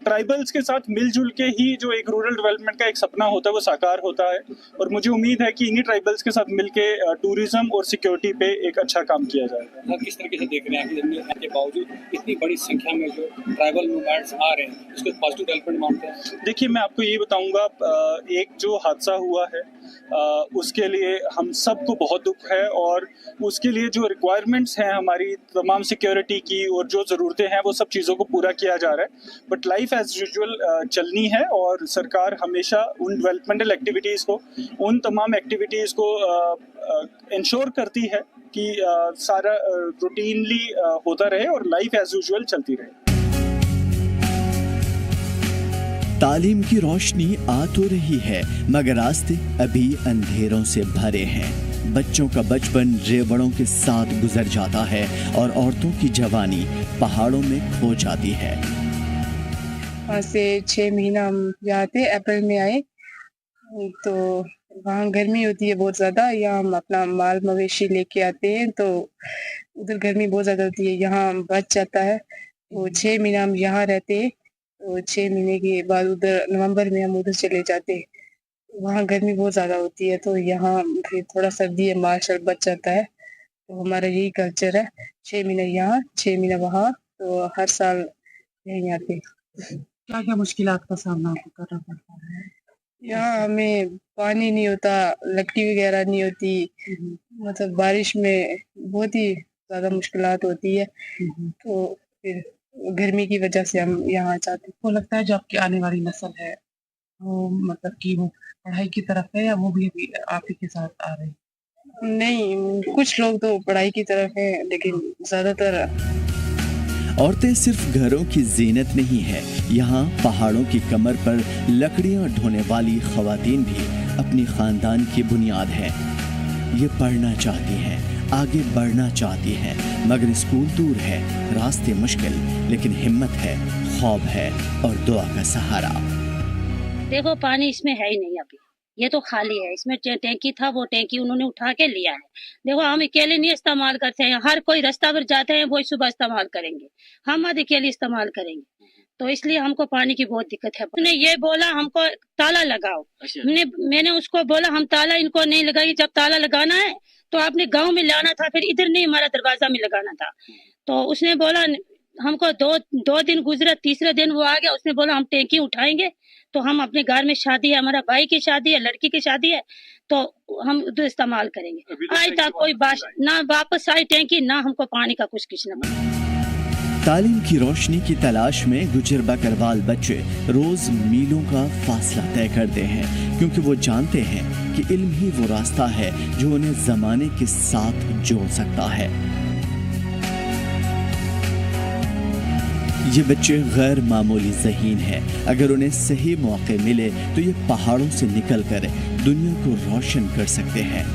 ट्राइबल्स के साथ मिलजुल के ही जो एक रूरल डेवलपमेंट का एक सपना होता है वो साकार होता है, और मुझे उम्मीद है कि इन्हीं ट्राइबल्स के साथ मिलके टूरिज्म और सिक्योरिटी पे एक अच्छा काम किया जाएगा। किस तरीके से देख रहे हैं कि के बावजूद इतनी बड़ी संख्या में जो ट्राइबल मूवमेंट्स आ रहे हैं, उसको पॉजिटिव डेवलपमेंट मानते हैं? देखिए, मैं आपको ये बताऊंगा, एक जो हादसा हुआ है उसके लिए हम सबको बहुत दुख है, और उसके लिए जो रिक्वायरमेंट्स हैं हमारी तमाम सिक्योरिटी की और जो ज़रूरतें हैं वो सब चीज़ों को पूरा किया जा रहा है। बट लाइफ एज यूजुअल चलनी है, और सरकार हमेशा उन डेवलपमेंटल एक्टिविटीज़ को, उन तमाम एक्टिविटीज़ को इंश्योर करती है कि सारा रूटीनली होता रहे और लाइफ एज यूजुअल चलती रहे। तालीम की रोशनी आ तो रही है, मगर रास्ते अभी अंधेरों से भरे हैं। बच्चों का बचपन रेवड़ों के साथ गुजर जाता है और औरतों की जवानी पहाड़ों में खो जाती है। वहाँ से 6 महीना हम यहाँ थे, अप्रैल में आए, तो वहाँ गर्मी होती है बहुत ज़्यादा। यहाँ हम अपना माल मवेशी लेके आते हैं तो उधर गर्मी बहुत ज़्यादा होती है, यहाँ बच जाता है। तो 6 महीना हम यहाँ रहते हैं, तो 6 महीने के बाद उधर नवंबर में हम उधर चले जाते हैं। वहाँ गर्मी बहुत ज़्यादा होती है, तो यहाँ फिर थोड़ा सर्दी है, मार्शल बच जाता है। तो हमारा यही कल्चर है, 6 महीने यहाँ 6 महीने वहाँ, तो हर साल यहीं आते। क्या क्या मुश्किलात का सामना आपको करना पड़ता है? यहाँ हमें पानी नहीं होता, लकड़ी वगैरह नहीं होती, मतलब बारिश में बहुत ही ज़्यादा मुश्किलात होती है। तो फिर गर्मी की वजह से हम यहाँ आ जाते हैं। आपको लगता है जो आपकी आने वाली नस्ल है वो मतलब कि वो पढ़ाई की तरफ है, या वो भी अभी आप ही के साथ आ रही है? नहीं, कुछ लोग तो पढ़ाई की तरफ है, लेकिन ज़्यादातर औरतें सिर्फ घरों की जीनत नहीं है, यहाँ पहाड़ों की कमर पर लकड़ियाँ ढोने वाली खवातीन भी अपनी खानदान की बुनियाद है। ये पढ़ना चाहती हैं, आगे बढ़ना चाहती हैं, मगर स्कूल दूर है, रास्ते मुश्किल, लेकिन हिम्मत है, ख्वाब है और दुआ का सहारा। देखो पानी इसमें है ही नहीं अभी, ये तो खाली है। इसमें टैंकी था, वो टैंकी उन्होंने उठा के लिया है। देखो हम अकेले नहीं इस्तेमाल करते हैं, हर कोई रास्ता पर जाते हैं वो सुबह इस्तेमाल करेंगे, हम अकेले इस्तेमाल करेंगे, तो इसलिए हमको पानी की बहुत दिक्कत है। उसने ये बोला हमको ताला लगाओ, मैंने उसको बोला हम ताला इनको नहीं लगाएंगे, जब ताला लगाना है तो आपने गाँव में लाना था, फिर इधर नहीं हमारा दरवाजा में लगाना था। तो उसने बोला हमको दो दिन गुजरा, तीसरे दिन वो आ गया, उसने बोला हम टैंकी उठाएंगे, तो हम अपने घर में शादी है, हमारा भाई की शादी है, लड़की की शादी है, तो हम उधर इस्तेमाल करेंगे। आज तक कोई बात ना वापस आई टैंकी, ना हमको पानी का कुछ न पता। तालीम की रोशनी की तलाश में गुजर बकरवाल बच्चे रोज मीलों का फासला तय करते हैं, क्योंकि वो जानते हैं कि इल्म ही वो रास्ता है जो उन्हें जमाने के साथ जोड़ सकता है। ये बच्चे गैर मामूली ज़हीन हैं। अगर उन्हें सही मौके मिले तो ये पहाड़ों से निकलकर दुनिया को रोशन कर सकते हैं।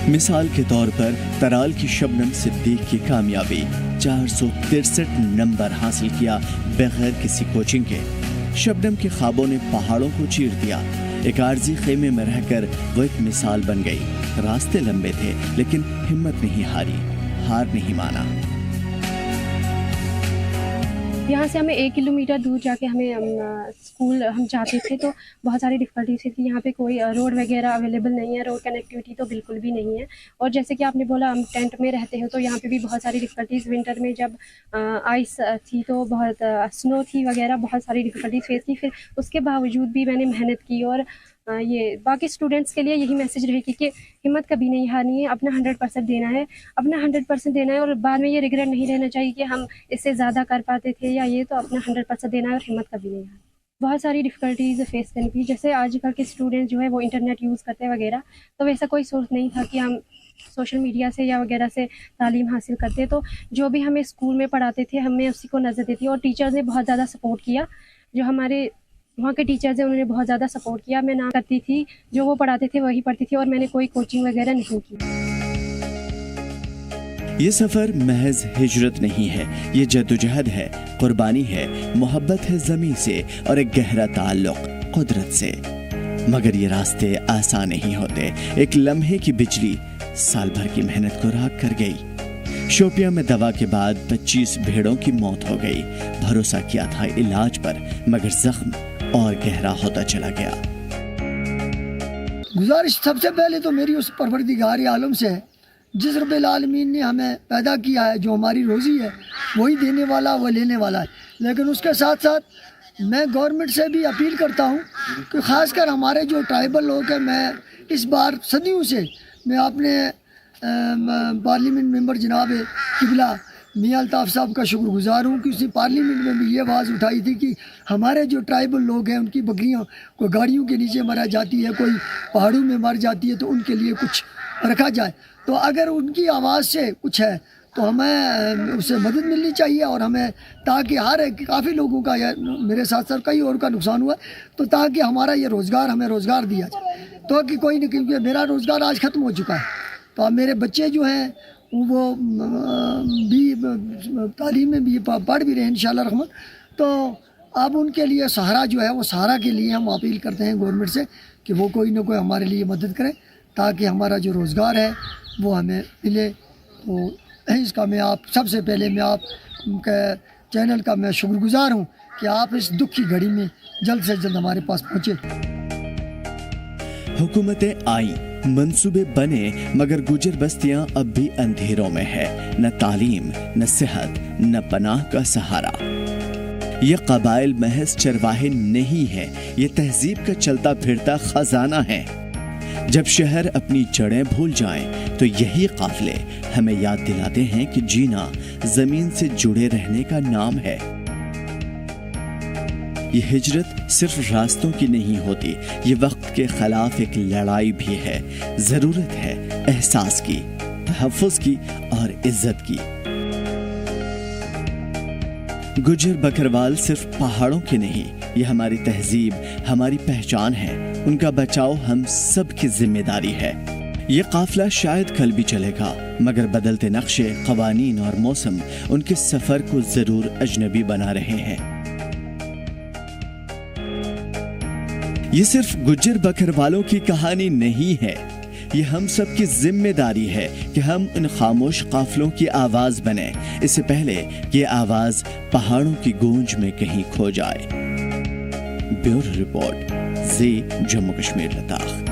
मिसाल के तौर पर तराल की शबनम सिद्दीक की कामयाबी, 463 नंबर हासिल किया बगैर किसी कोचिंग के। शबनम के ख्वाबों ने पहाड़ों को चीर दिया। एक आरजी खेमे में रहकर वो एक मिसाल बन गई। रास्ते लंबे थे, लेकिन हिम्मत नहीं हारी, हार नहीं माना। यहाँ से हमें 1 किलोमीटर दूर जाके हमें स्कूल हम जाते थे, तो बहुत सारी डिफ़िकल्टीज थी। यहाँ पे कोई रोड वगैरह अवेलेबल नहीं है, रोड कनेक्टिविटी तो बिल्कुल भी नहीं है। और जैसे कि आपने बोला हम टेंट में रहते हैं, तो यहाँ पे भी बहुत सारी डिफ़िकल्टीज़, विंटर में जब आइस थी तो बहुत स्नो थी वगैरह, बहुत सारी डिफ़िकल्टीज फेस की। फिर उसके बावजूद भी मैंने मेहनत की, और ये बाकी स्टूडेंट्स के लिए यही मैसेज रहेगी कि हिम्मत कभी नहीं हारनी है, अपना 100% देना है, अपना 100% देना है, और बाद में ये रिग्रेट नहीं रहना चाहिए कि हम इससे ज़्यादा कर पाते थे या ये, तो अपना 100% देना है और हिम्मत कभी नहीं हारनी। बहुत सारी डिफ़िकल्टीज़ फेस करनी थी, जैसे आजकल के स्टूडेंट्स जो है वो इंटरनेट यूज़ करते हैं वगैरह, तो वैसा कोई सोर्स नहीं था कि हम सोशल मीडिया से या वगैरह से तालीम हासिल करते। तो जो भी हमें स्कूल में पढ़ाते थे हमें उसी को नज़र देती, और टीचर्स ने बहुत ज़्यादा सपोर्ट किया। जो हमारे वहाँ के टीचर्स हैं उन्होंने बहुत ज़्यादा सपोर्ट किया। मैं ना करती थी, जो वो पढ़ाते थे वही पढ़ती थी, और मैंने कोई कोचिंग वगैरह नहीं की। ये सफ़र महज हिजरत नहीं है, ये जद्दोजहद है, कुर्बानी है, मोहब्बत है ज़मीन से और एक गहरा ताल्लुक़ कुदरत से। मगर ये रास्ते आसान नहीं होते। एक लम्हे की बिजली साल भर की मेहनत को राख कर गई। शोपियां में दवा के बाद 25 भेड़ों की मौत हो गई। भरोसा किया था इलाज पर, मगर जख्म और गहरा होता चला गया। गुजारिश सबसे पहले तो मेरी उस परवरदिगार आलम से है जिस रब्बिल आलमीन ने हमें पैदा किया है, जो हमारी रोज़ी है वही देने वाला, वह लेने वाला है। लेकिन उसके साथ साथ मैं गवर्नमेंट से भी अपील करता हूँ कि ख़ासकर हमारे जो ट्राइबल लोग हैं, मैं इस बार सदियों से मैं अपने पार्लियामेंट मेंबर जनाब किबला मियां अल्ताफ़ साहब का शुक्रगुजार हूँ कि उसने पार्लियामेंट में भी ये आवाज़ उठाई थी कि हमारे जो ट्राइबल लोग हैं उनकी बकरियाँ कोई गाड़ियों के नीचे मरा जाती है, कोई पहाड़ों में मर जाती है, तो उनके लिए कुछ रखा जाए। तो अगर उनकी आवाज़ से कुछ है तो हमें उससे मदद मिलनी चाहिए, और हमें ताकि काफ़ी लोगों का मेरे साथ साथ कई और का नुकसान हुआ, तो ताकि हमारा ये रोज़गार, हमें रोज़गार दिया जाए, तो कि कोई नहीं, क्योंकि मेरा रोज़गार आज ख़त्म हो चुका है। तो अब मेरे बच्चे जो हैं वो भी तालीम में भी पढ़ भी रहे हैं इंशाअल्लाह रहमत। तो अब उनके लिए सहारा जो है, वो सहारा के लिए हम अपील करते हैं गवर्नमेंट से कि वो कोई ना कोई हमारे लिए मदद करे, ताकि हमारा जो रोज़गार है वो हमें मिले। तो इसका मैं आप सबसे पहले मैं आप चैनल का मैं शुक्रगुजार हूँ कि आप इस दुख की घड़ी में जल्द से जल्द हमारे पास पहुँचे। हुकूमतें आई, मंसूबे बने, मगर गुजर बस्तियां अब भी अंधेरों में है। न तालीम, न सेहत, न पनाह का सहारा। ये कबाइल महज चरवाहे नहीं है, ये तहजीब का चलता फिरता खजाना है। जब शहर अपनी जड़ें भूल जाएं, तो यही काफिले हमें याद दिलाते हैं कि जीना जमीन से जुड़े रहने का नाम है। ये हिजरत सिर्फ रास्तों की नहीं होती, ये वक्त के खिलाफ एक लड़ाई भी है। जरूरत है एहसास की, तहफ़्फ़ुज़ की और इज्जत की। गुजर बकरवाल सिर्फ पहाड़ों के नहीं, ये हमारी तहजीब, हमारी पहचान है। उनका बचाव हम सब की जिम्मेदारी है। ये काफिला शायद कल भी चलेगा, मगर बदलते नक्शे, कवानीन और मौसम उनके सफर को जरूर अजनबी बना रहे हैं। ये सिर्फ गुज्जर बकरवालों की कहानी नहीं है, ये हम सब की जिम्मेदारी है कि हम इन खामोश काफिलों की आवाज बने, इससे पहले कि आवाज पहाड़ों की गूंज में कहीं खो जाए। ब्यूरो रिपोर्ट, जी, जम्मू कश्मीर लद्दाख।